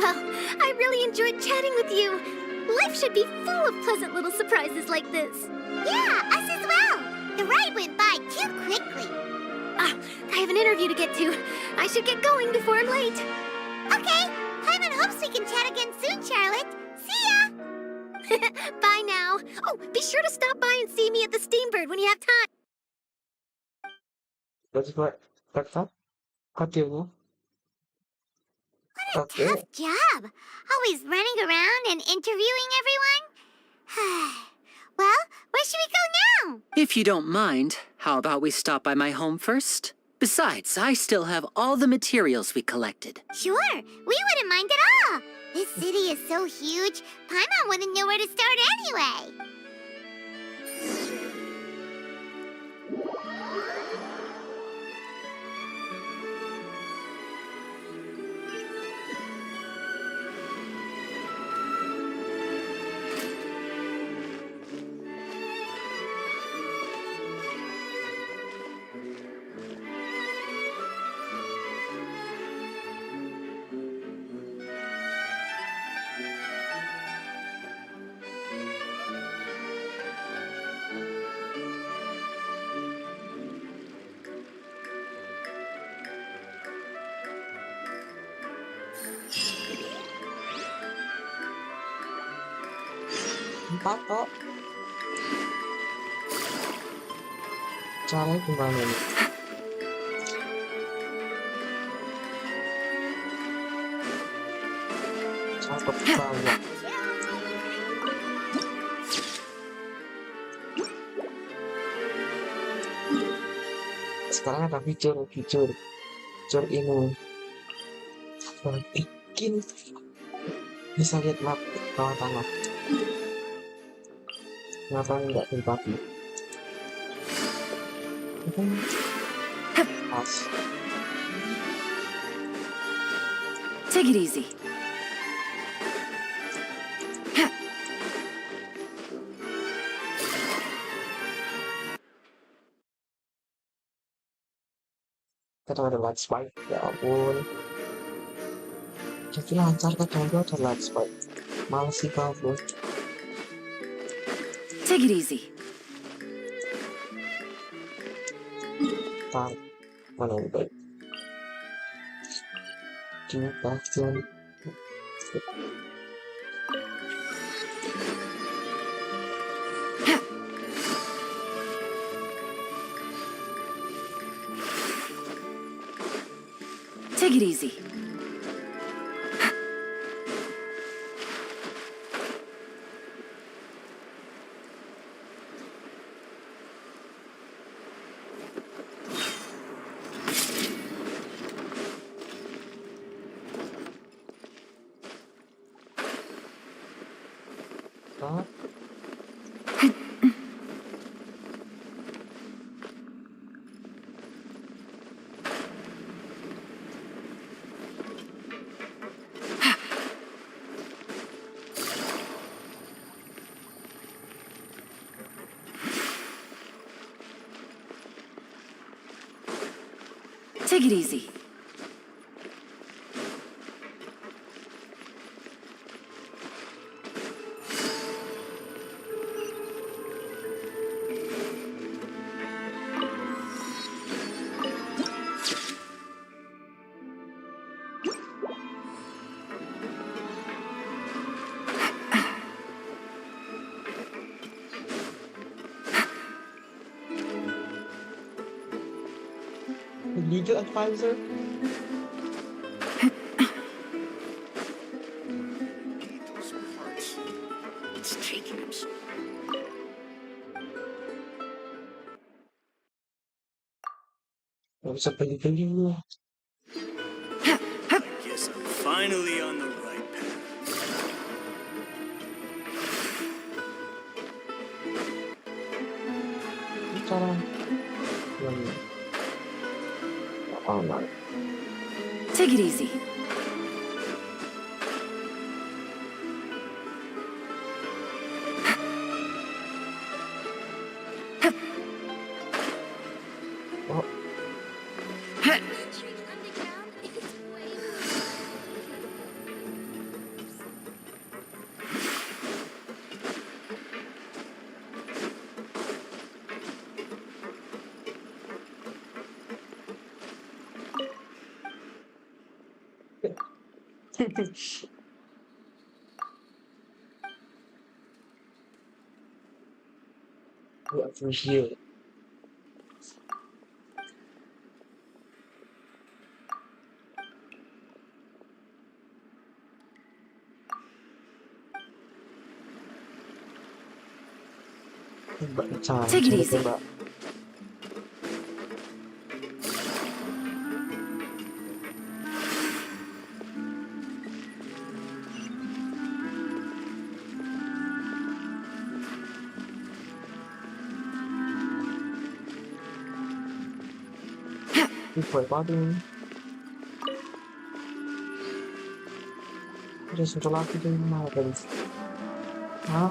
Well, I really enjoyed chatting with you. Life should be full of pleasant little surprises like this. Yeah, us as well. The ride went by too quickly. Ah, I have an interview to get to. I should get going before I'm late. Okay, Hyman hopes we can chat again soon, Charlotte. See ya! Bye now. Oh, be sure to stop by and see me at the Steambird when you have time. That's what. Cut that. Cut you. What What a Oke. tough job. Always running around and interviewing everyone. Well, where should we go now? If you don't mind, how about we stop by my home first? Besides, I still have all the materials we collected. Sure, we wouldn't mind at all. This city is so huge, Paimon wouldn't know where to start anyway. Empat kok. Caranya gimana nih? Cakep banget. Sekarang ada fitur ini bikin bisa lihat map bawah tanah. Kenapa nggak tempati? Pas. Take it easy. Kita ada light spike, ya ampun. Jadi lancar kadang tuh ada light spike. Males sih kabur. Take it easy. Tar, mana yang baik? Kita jalan. Take it easy. Hah? Take it easy. Legal advisor? Those parts. It's taking him so. Nggak bisa beli-beli lu. Guess I'm finally on the right path. Ini cara yang aman. Take it easy. Oh, we appreciate. Jangan Take it easy. coba. Tuyệt vời quá đi. Udah setelah itu mana tadi? Hah?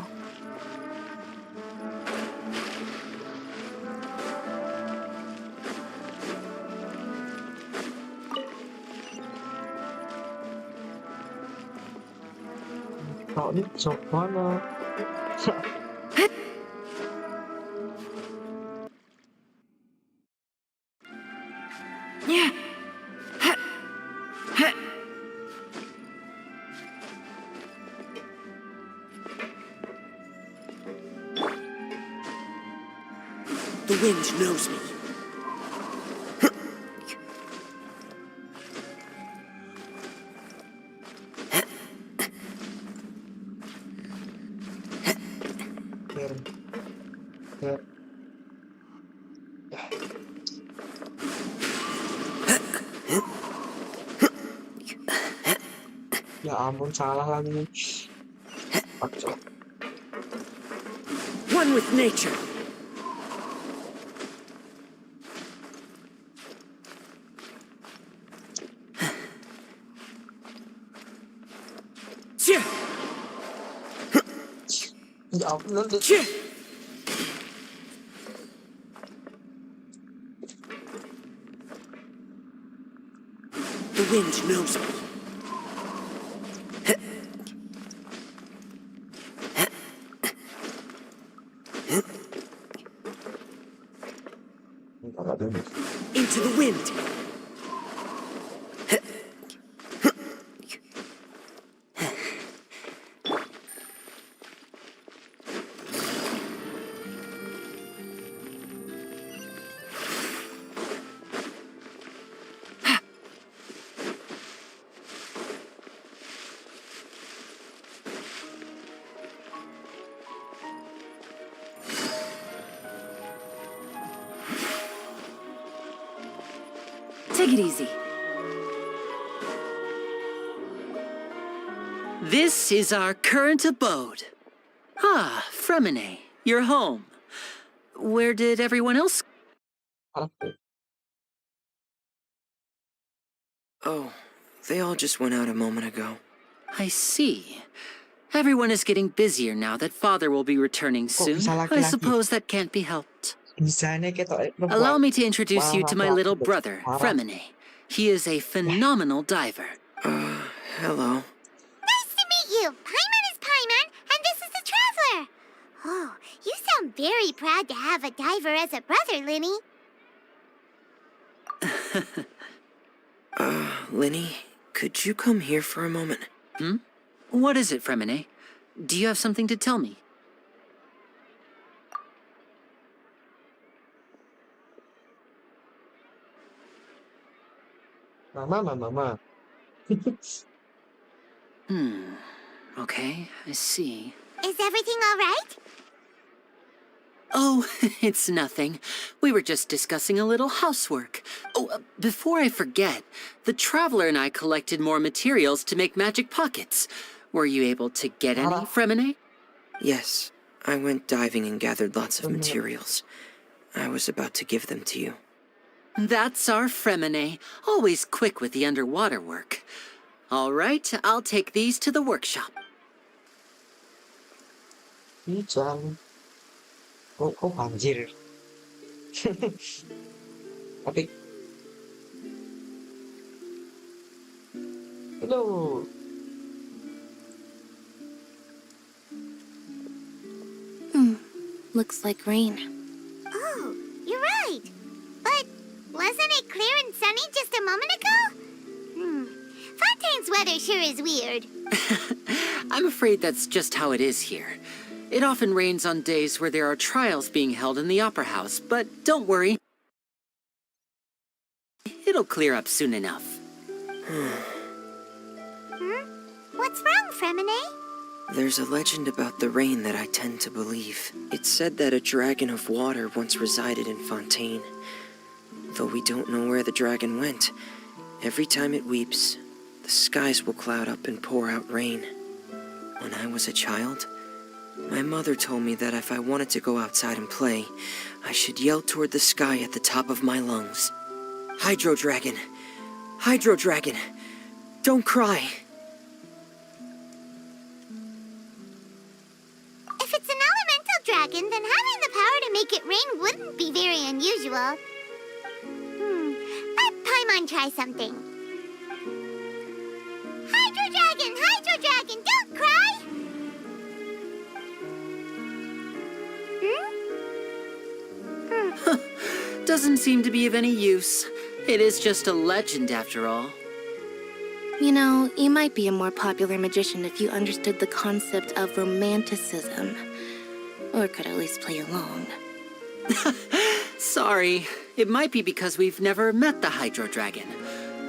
Cậu đi chụp quá nó. The wind knows me. Ya ampun salah lagi. Archon. One with nature. Ya ampun nanti. The wind knows me. Into the wind. Take it easy. This is our current abode. Ah, Fremine, you're home. Where did everyone else? Oh, they all just went out a moment ago. I see. Everyone is getting busier now that Father will be returning soon. bisa I laki-laki? suppose that can't be helped. Bisanya kita Allow me to introduce you to my little brother, Parah. Fremine. He is a phenomenal diver. Hello. Nice to meet you. Paimon is Paimon, and this is the Traveler. Oh, you sound very proud to have a diver as a brother, Linny. Linny, could you come here for a moment? What is it, Fremine? Do you have something to tell me? Mama. Okay, I see. Is everything all right? Oh, it's nothing. We were just discussing a little housework. Oh, before I forget, the Traveler and I collected more materials to make magic pockets. Were you able to get any, Fremine? Yes, I went diving and gathered lots of materials. I was about to give them to you. That's our Fremine, always quick with the underwater work. All right, I'll take these to the workshop. Jangan. Kok banjir? Tapi. Hello. Looks like rain. Oh, you're right. But wasn't it clear and sunny just a moment ago? Fontaine's weather sure is weird. I'm afraid that's just how it is here. It often rains on days where there are trials being held in the Opera House, but don't worry. It'll clear up soon enough. What's wrong, Fremine? There's a legend about the rain that I tend to believe. It's said that a dragon of water once resided in Fontaine. Though we don't know where the dragon went, every time it weeps, the skies will cloud up and pour out rain. When I was a child, my mother told me that if I wanted to go outside and play, I should yell toward the sky at the top of my lungs. Hydro Dragon! Hydro Dragon! Don't cry! If it's an elemental dragon, then having the power to make it rain wouldn't be very unusual. Let Paimon try something. Hydro Dragon, don't cry! Doesn't seem to be of any use. It is just a legend after all. You know, you might be a more popular magician if you understood the concept of romanticism. Or could at least play along. Sorry. It might be because we've never met the Hydro Dragon.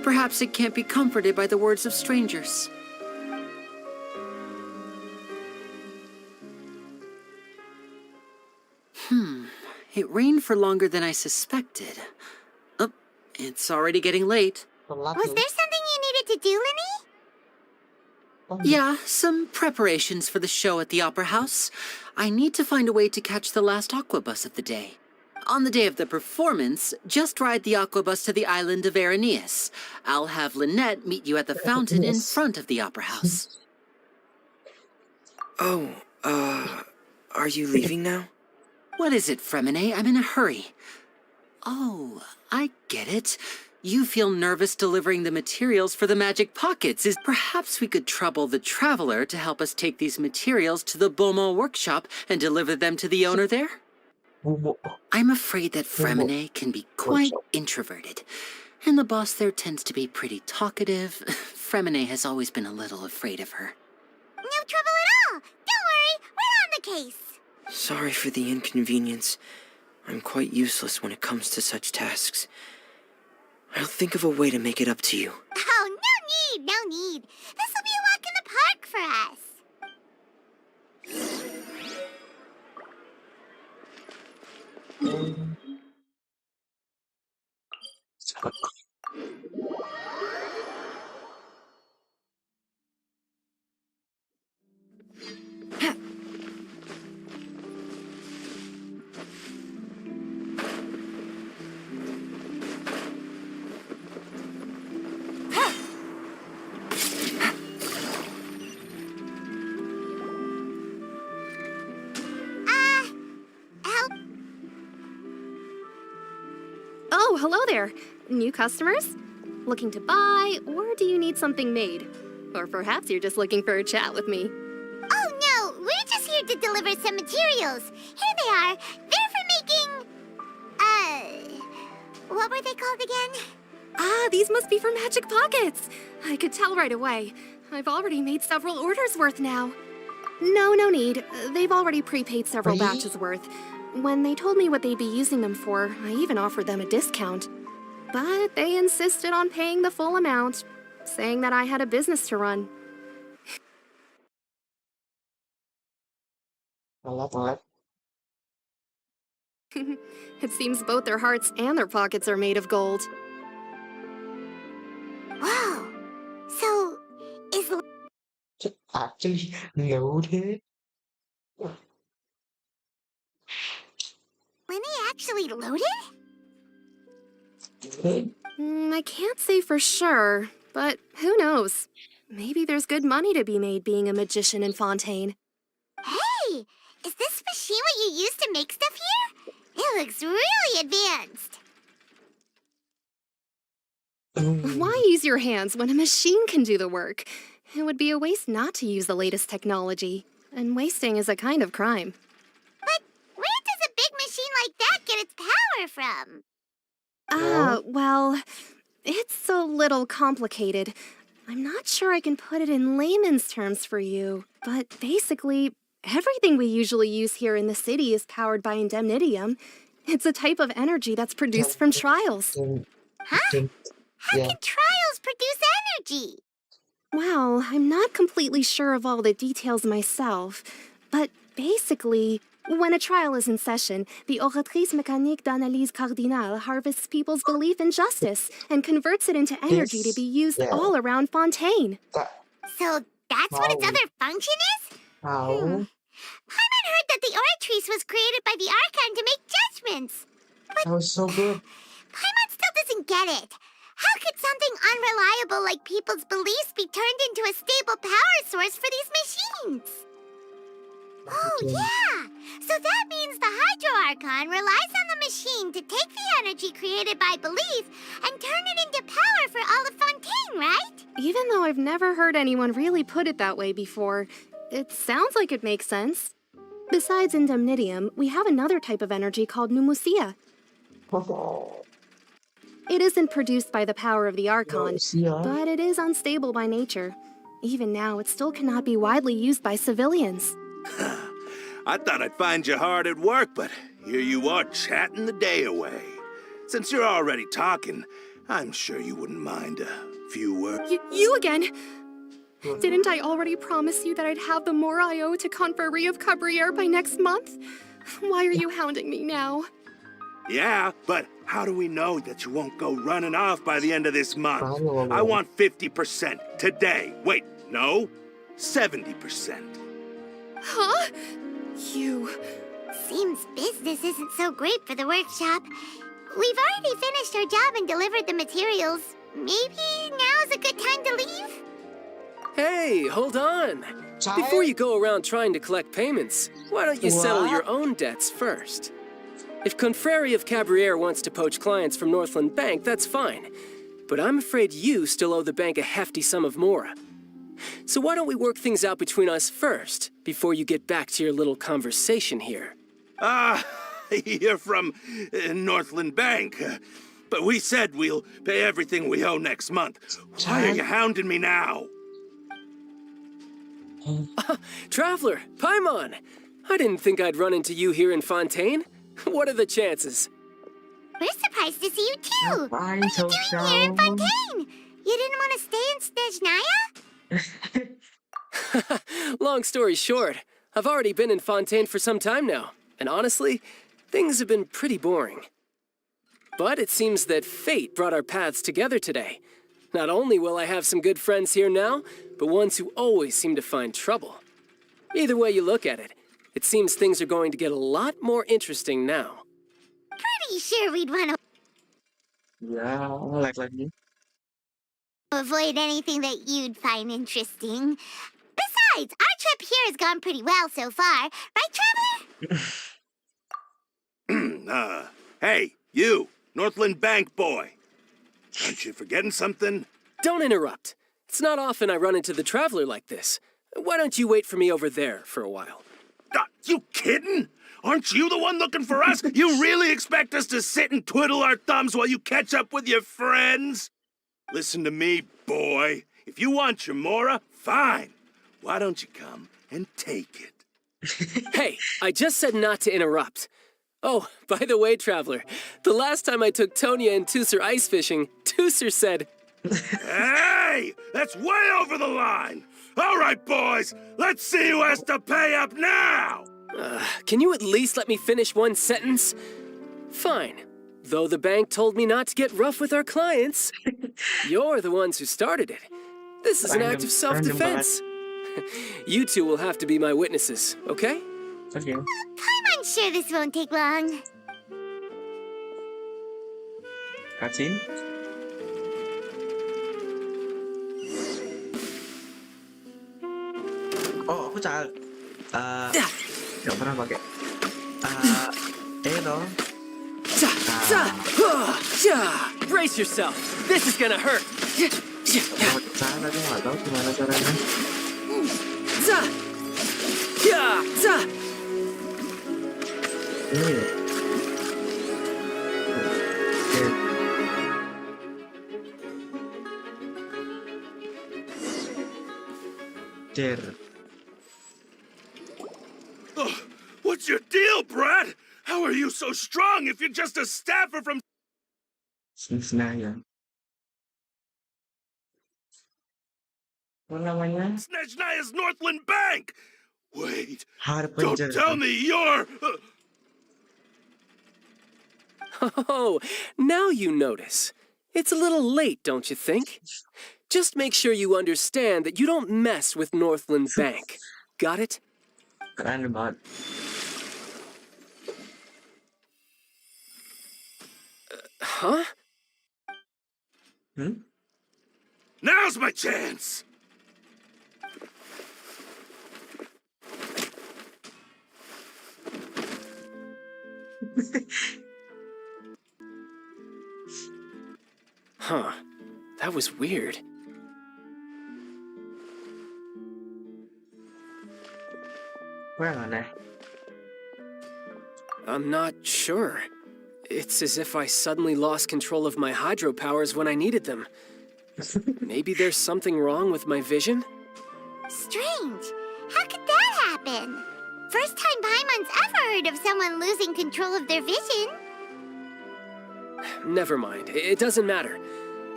Perhaps it can't be comforted by the words of strangers. It rained for longer than I suspected. Oh, it's already getting late. Was there something you needed to do, Linny? Yeah, some preparations for the show at the Opera House. I need to find a way to catch the last aqua bus of the day. On the day of the performance, just ride the aqua bus to the island of Aeroless. I'll have Lynette meet you at the fountain in front of the Opera House. Oh, are you leaving now? What is it, Fremine? I'm in a hurry. Oh, I get it. You feel nervous delivering the materials for the magic pockets. Perhaps we could trouble the traveler to help us take these materials to the Beaumont workshop and deliver them to the owner there? I'm afraid that Fremine can be quite introverted, and the boss there tends to be pretty talkative. Fremine has always been a little afraid of her. No trouble at all. Don't worry, we're on the case. Sorry for the inconvenience. I'm quite useless when it comes to such tasks. I'll think of a way to make it up to you. Oh, no need. This will be a walk in the park for help. Oh, hello there. New customers? Looking to buy, or do you need something made? Or perhaps you're just looking for a chat with me. Oh, no, we're just here to deliver some materials. Here they are. They're for making... what were they called again? Ah, these must be for magic pockets. I could tell right away. I've already made several orders worth now. No need. They've already prepaid several batches worth. When they told me what they'd be using them for, I even offered them a discount. But they insisted on paying the full amount, saying that I had a business to run. It seems both their hearts and their pockets are made of gold. Wow. So, is Actually loaded. Linny actually loaded? I can't say for sure, but who knows? Maybe there's good money to be made being a magician in Fontaine. Hey, is this machine what you use to make stuff here? It looks really advanced. Why use your hands when a machine can do the work? It would be a waste not to use the latest technology, and wasting is a kind of crime. But where does a big machine like that get its power from? Well, it's a little complicated. I'm not sure I can put it in layman's terms for you, but basically, everything we usually use here in the city is powered by indemnitium. It's a type of energy that's produced from trials. Huh? How can trials produce energy? Well, I'm not completely sure of all the details myself, but basically, when a trial is in session, the Oratrice Mécanique d'Analyse Cardinale harvests people's belief in justice and converts it into energy to be used yeah. all around Fontaine. So that's what its Wow. other function is? Wow. Paimon heard that the Oratrice was created by the Archon to make judgments. That was so good. Paimon still doesn't get it. How could something unreliable like people's beliefs be turned into a stable power source for these machines? Oh, Okay. yeah! So that means the Hydro Archon relies on the machine to take the energy created by belief and turn it into power for all of Fontaine, right? Even though I've never heard anyone really put it that way before, it sounds like it makes sense. Besides indemnitium, we have another type of energy called pneumosia. It isn't produced by the power of the Archon, Pneumosia? but it is unstable by nature. Even now, it still cannot be widely used by civilians. I thought I'd find you hard at work, but here you are chatting the day away. Since you're already talking, I'm sure you wouldn't mind a few words. You again? Didn't I already promise you that I'd have the more I owe to Confrérie of Cabriere by next month? Why are you hounding me now? Yeah, but how do we know that you won't go running off by the end of this month? Follow. I want 50% today. Wait, no, 70%. Huh? You... Seems business isn't so great for the workshop. We've already finished our job and delivered the materials. Maybe now's a good time to leave? Hey, hold on. Before you go around trying to collect payments, why don't you settle your own debts first? If Confrérie of Cabriere wants to poach clients from Northland Bank, that's fine. But I'm afraid you still owe the bank a hefty sum of mora. So why don't we work things out between us first, before you get back to your little conversation here? You're from Northland Bank. But we said we'll pay everything we owe next month. Why are you hounding me now? Traveler, Paimon! I didn't think I'd run into you here in Fontaine. What are the chances? We're surprised to see you too. What are you Fine, doing here in Fontaine? You didn't want to stay in Snezhnaya? Long story short, I've already been in Fontaine for some time now, and honestly, things have been pretty boring. But it seems that fate brought our paths together today. Not only will I have some good friends here now, but ones who always seem to find trouble. Either way you look at it, it seems things are going to get a lot more interesting now. Pretty sure we'd want to Yeah, like lagi. avoid anything that you'd find interesting. Besides, our trip here has gone pretty well so far. Right, Traveler? Hey, you, Northland Bank boy. Aren't you forgetting something? Don't interrupt. It's not often I run into the Traveler like this. Why don't you wait for me over there for a while? You kidding? Aren't you the one looking for us? You really expect us to sit and twiddle our thumbs while you catch up with your friends? Listen to me, boy. If you want your mora, fine. Why don't you come and take it? Hey, I just said not to interrupt. Oh, by the way, Traveler, the last time I took Tonya and Tusser ice fishing, Tusser said... Hey! That's way over the line! All right, boys, let's see who has to pay up now! Can you at least let me finish one sentence? Fine. Though the bank told me not to get rough with our clients, you're the ones who started it. This is an act of self-defense. You two will have to be my witnesses, okay? Okay. I'm sure this won't take long. Cutscene. Oh, aku catat. Gak pernah pakai. Dong. Brace yourself. This is gonna hurt. Pecah tadi nggak tahu gimana caranya. What's your deal, Brad? How are you so strong if you're just a staffer from... Snezhnaya. Apa namanya? Snezhnaya's Northland Bank! Wait, don't Harbinger. tell me you're... Oh, now you notice. It's a little late, don't you think? Just make sure you understand that you don't mess with Northland Bank. Got it? Keren banget. Huh? Hmm? Now's my chance! Huh. That was weird. Kurang aneh. I'm not sure. It's as if I suddenly lost control of my hydro powers when I needed them. Maybe there's something wrong with my vision? Strange. How could that happen? First time Paimon's ever heard of someone losing control of their vision. Never mind. It doesn't matter.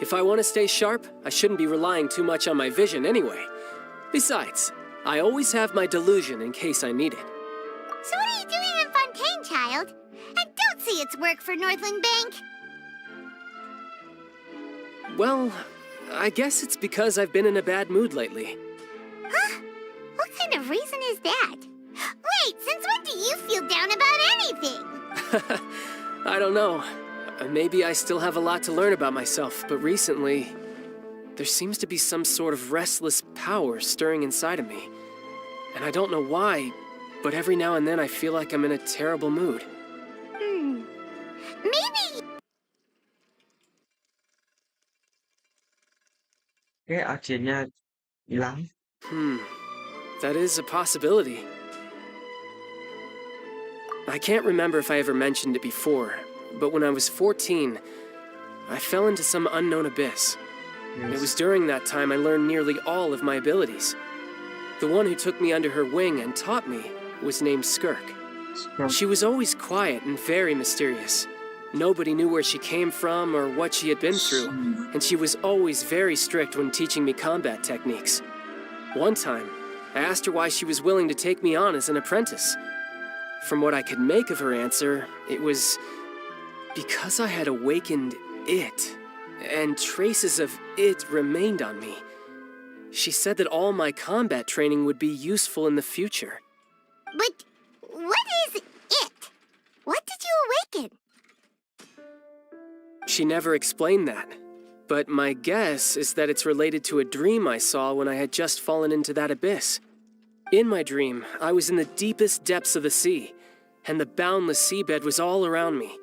If I want to stay sharp, I shouldn't be relying too much on my vision anyway. Besides, I always have my delusion in case I need it. So what are you doing in Fontaine, child? I don't see its work for Northland Bank. Well, I guess it's because I've been in a bad mood lately. Huh? What kind of reason is that? Wait, since when do you feel down about anything? I don't know. Maybe I still have a lot to learn about myself, but recently, there seems to be some sort of restless power stirring inside of me. And I don't know why, but every now and then I feel like I'm in a terrible mood. Maybe... Oke, akhirnya hilang. That is a possibility. I can't remember if I ever mentioned it before, but when I was 14, I fell into some unknown abyss. It was during that time I learned nearly all of my abilities. The one who took me under her wing and taught me was named Skirk. She was always quiet and very mysterious. Nobody knew where she came from or what she had been through, and she was always very strict when teaching me combat techniques. One time, I asked her why she was willing to take me on as an apprentice. From what I could make of her answer, it was because I had awakened it, and traces of it remained on me. She said that all my combat training would be useful in the future. But what is it? What did you awaken? She never explained that, but my guess is that it's related to a dream I saw when I had just fallen into that abyss. In my dream, I was in the deepest depths of the sea, and the boundless seabed was all around me.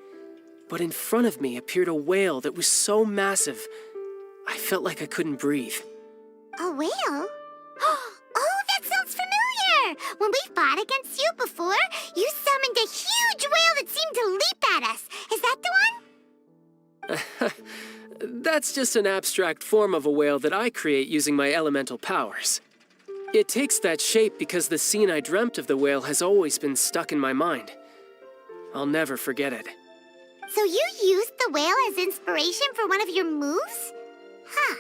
But in front of me appeared a whale that was so massive, I felt like I couldn't breathe. A whale? Oh, that sounds familiar! When we fought against you before, you summoned a huge whale that seemed to leap at us. Is that the one? That's just an abstract form of a whale that I create using my elemental powers. It takes that shape because the scene I dreamt of the whale has always been stuck in my mind. I'll never forget it. So you used the whale as inspiration for one of your moves? Huh.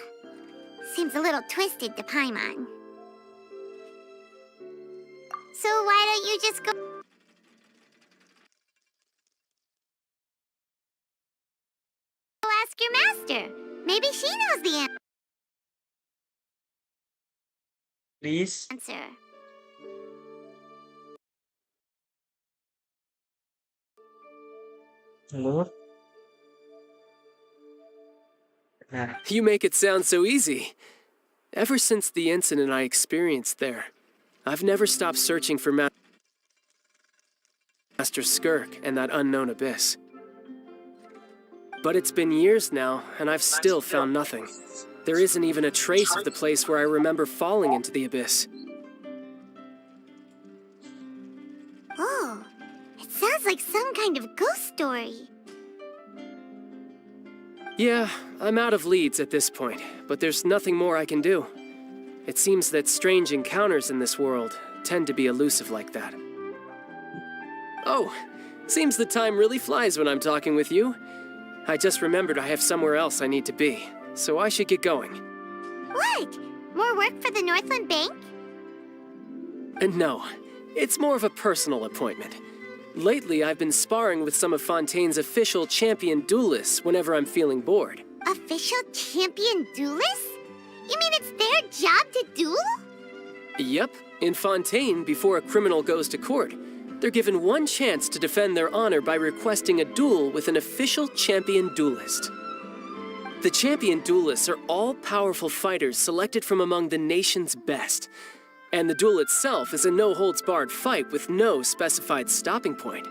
Seems a little twisted to Paimon. So why don't you just go... ask your master. Maybe she knows the Please. answer. Halo. Nah. You make it sound so easy. Ever since the incident I experienced there, I've never stopped searching for Master Skirk and that unknown abyss. But it's been years now, and I've still found nothing. There isn't even a trace of the place where I remember falling into the abyss. Oh, it sounds like some kind of ghost story. Yeah, I'm out of leads at this point, but there's nothing more I can do. It seems that strange encounters in this world tend to be elusive like that. Oh, seems the time really flies when I'm talking with you. I just remembered I have somewhere else I need to be, so I should get going. What? More work for the Northland Bank? No, it's more of a personal appointment. Lately, I've been sparring with some of Fontaine's official champion duelists whenever I'm feeling bored. Official champion duelists? You mean it's their job to duel? Yep, in Fontaine, before a criminal goes to court, they're given one chance to defend their honor by requesting a duel with an official champion duelist. The champion duelists are all-powerful fighters selected from among the nation's best, and the duel itself is a no-holds-barred fight with no specified stopping point.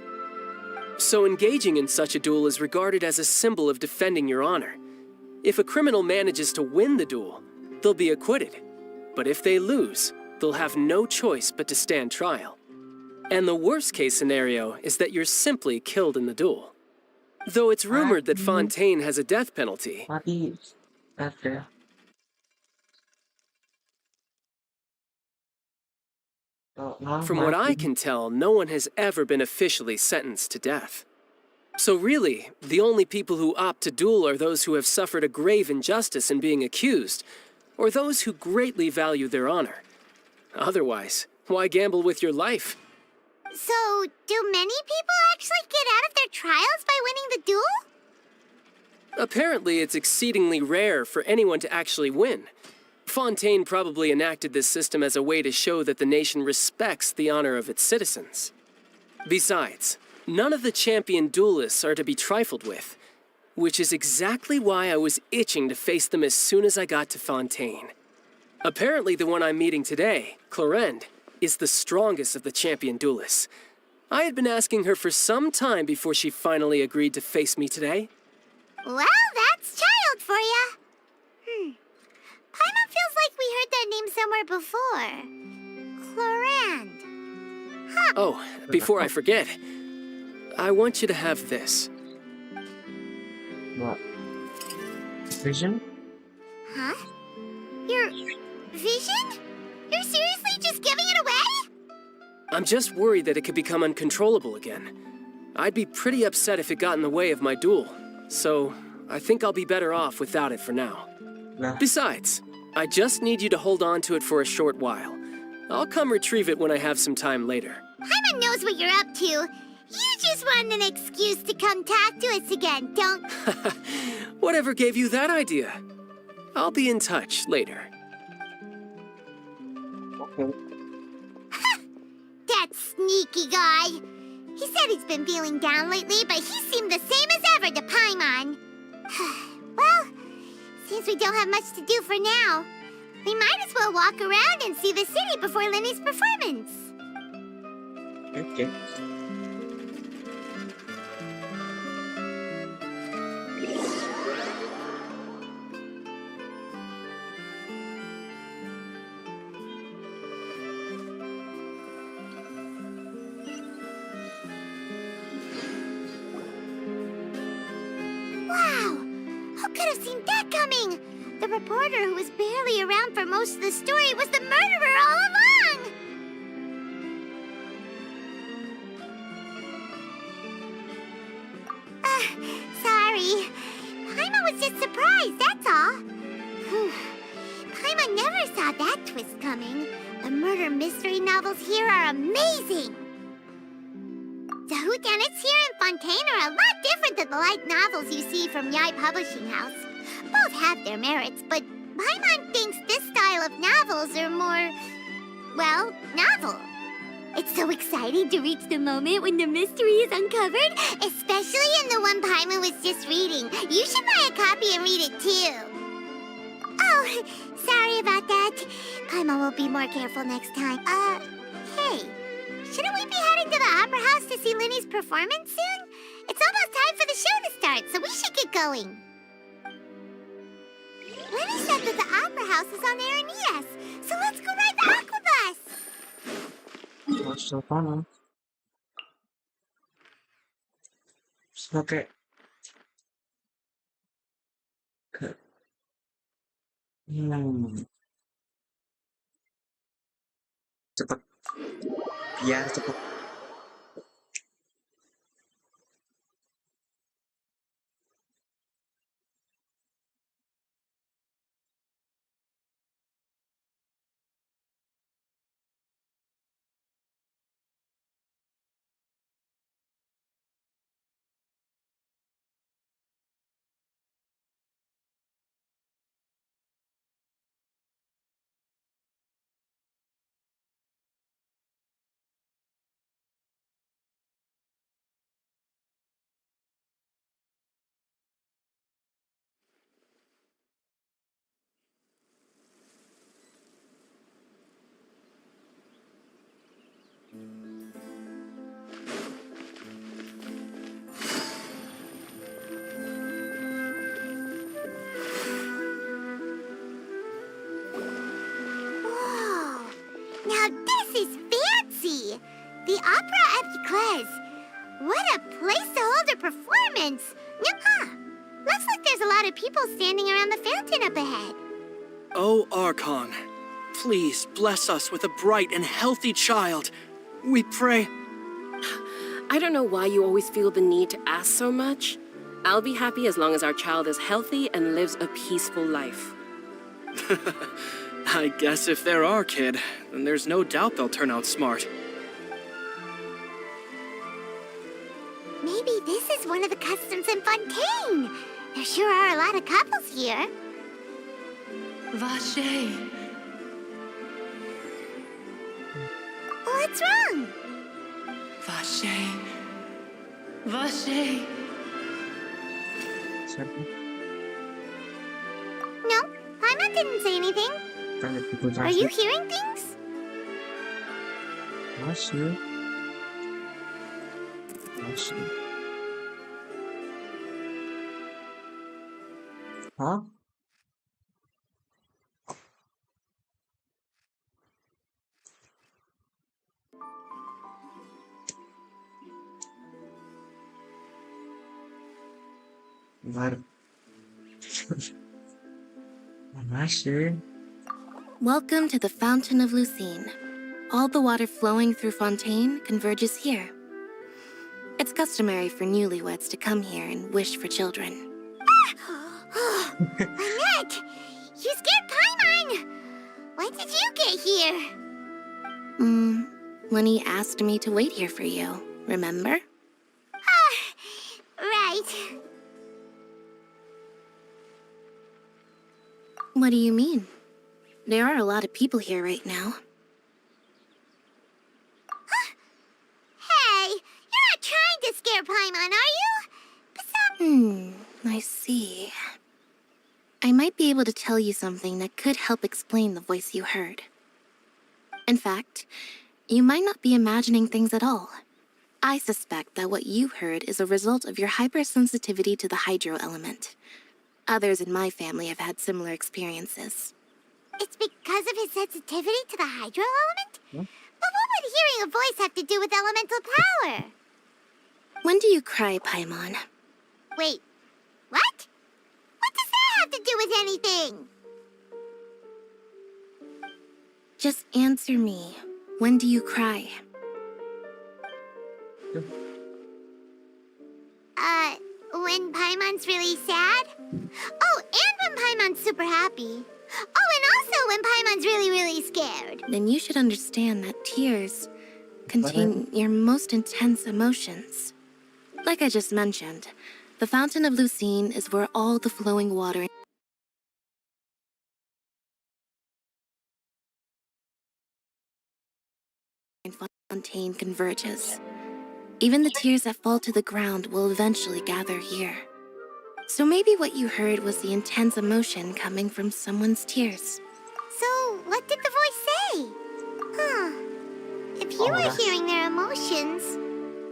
So engaging in such a duel is regarded as a symbol of defending your honor. If a criminal manages to win the duel, they'll be acquitted. But if they lose, they'll have no choice but to stand trial. And the worst-case scenario is that you're simply killed in the duel. Though it's rumored that Fontaine has a death penalty. Mati. Ada. From what I can tell, no one has ever been officially sentenced to death. So really, the only people who opt to duel are those who have suffered a grave injustice in being accused, or those who greatly value their honor. Otherwise, why gamble with your life? So, do many people actually get out of their trials by winning the duel? Apparently, it's exceedingly rare for anyone to actually win. Fontaine probably enacted this system as a way to show that the nation respects the honor of its citizens. Besides, none of the champion duelists are to be trifled with, which is exactly why I was itching to face them as soon as I got to Fontaine. Apparently, the one I'm meeting today, Clorinde, is the strongest of the champion duelists. I had been asking her for some time before she finally agreed to face me today. Well, that's child for ya. Paimon feels like we heard that name somewhere before. Clorinde. Huh. Oh, before I forget, I want you to have this. What? Vision? Huh? Your vision? You're seriously just giving it away? I'm just worried that it could become uncontrollable again. I'd be pretty upset if it got in the way of my duel, so I think I'll be better off without it for now. Nah. Besides, I just need you to hold on to it for a short while. I'll come retrieve it when I have some time later. Paimon knows what you're up to. You just want an excuse to come talk to us again, don't... Whatever gave you that idea? I'll be in touch later. Okay. That sneaky guy. He said he's been feeling down lately, but he seemed the same as ever to Paimon. Well, seems we don't have much to do for now. We might as well walk around and see the city before Lenny's performance. Okay. Wow! Who could have seen that coming? The reporter who was barely around for most of the story was the murderer all along! Sorry. Paimon was just surprised, that's all. Paimon never saw that twist coming. The murder mystery novels here are amazing! The whodunits here in Fontaine are a lot different than the light novels you see from Yai Publishing House. Both have their merits, but Paimon thinks this style of novels are more, well, novel. It's so exciting to reach the moment when the mystery is uncovered, especially in the one Paimon was just reading. You should buy a copy and read it too. Oh, sorry about that. Paimon will be more careful next time. Hey. Shouldn't we be heading to the Opera House to see Lenny's performance soon? It's almost time for the show to start, so we should get going. Lenny said that the Opera House is on Aeroless, so let's go ride the Aqua Bus. What's up, Anna? Okay. Good. Cepet. Biar cepet. apartments. Huh. Looks like there's a lot of people standing around the fountain up ahead. Oh, Archon, please bless us with a bright and healthy child. We pray. I don't know why you always feel the need to ask so much. I'll be happy as long as our child is healthy and lives a peaceful life. I guess if they're our kid, then there's no doubt they'll turn out smart. Maybe this is one of the customs in Fontaine. There sure are a lot of couples here. Vache. What's wrong? Vache. Vache. No, Paimon didn't say anything. Are you hearing things? Hả? Var. Master. Welcome to the Fountain of Lucine. All the water flowing through Fontaine converges here. It's customary for newlyweds to come here and wish for children. Annette! You scared Paimon! When did you get here? When he asked me to wait here for you, remember? Right. What do you mean? There are a lot of people here right now. Hey, you're not trying to scare Paimon, are you? I see. I might be able to tell you something that could help explain the voice you heard. In fact, you might not be imagining things at all. I suspect that what you heard is a result of your hypersensitivity to the hydro element. Others in my family have had similar experiences. It's because of his sensitivity to the hydro element? But what would hearing a voice have to do with elemental power? When do you cry, Paimon? Wait, what? What does that have to do with anything? Just answer me. When do you cry? When Paimon's really sad? Oh, and when Paimon's super happy. Oh, and also when Paimon's really, really scared. Then you should understand that tears contain your most intense emotions. Like I just mentioned, the Fountain of Lucine is where all the flowing water in Fontaine converges. Even the tears that fall to the ground will eventually gather here. So maybe what you heard was the intense emotion coming from someone's tears. So, what did the voice say? If you were hearing their emotions,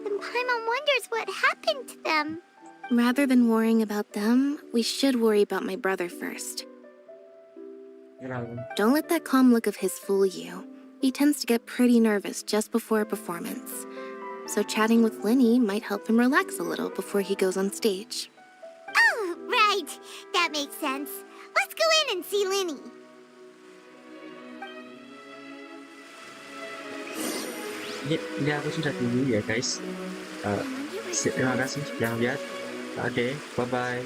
then Paimon wonders what happened to them. Rather than worrying about them, we should worry about my brother first. Don't let that calm look of his fool you. He tends to get pretty nervous just before a performance. So chatting with Linny might help him relax a little before he goes on stage. Oh, right. That makes sense. Let's go in and see Linny. Ini aku sudah dulu ya guys. Terima kasih sudah lihat. Oke, bye-bye.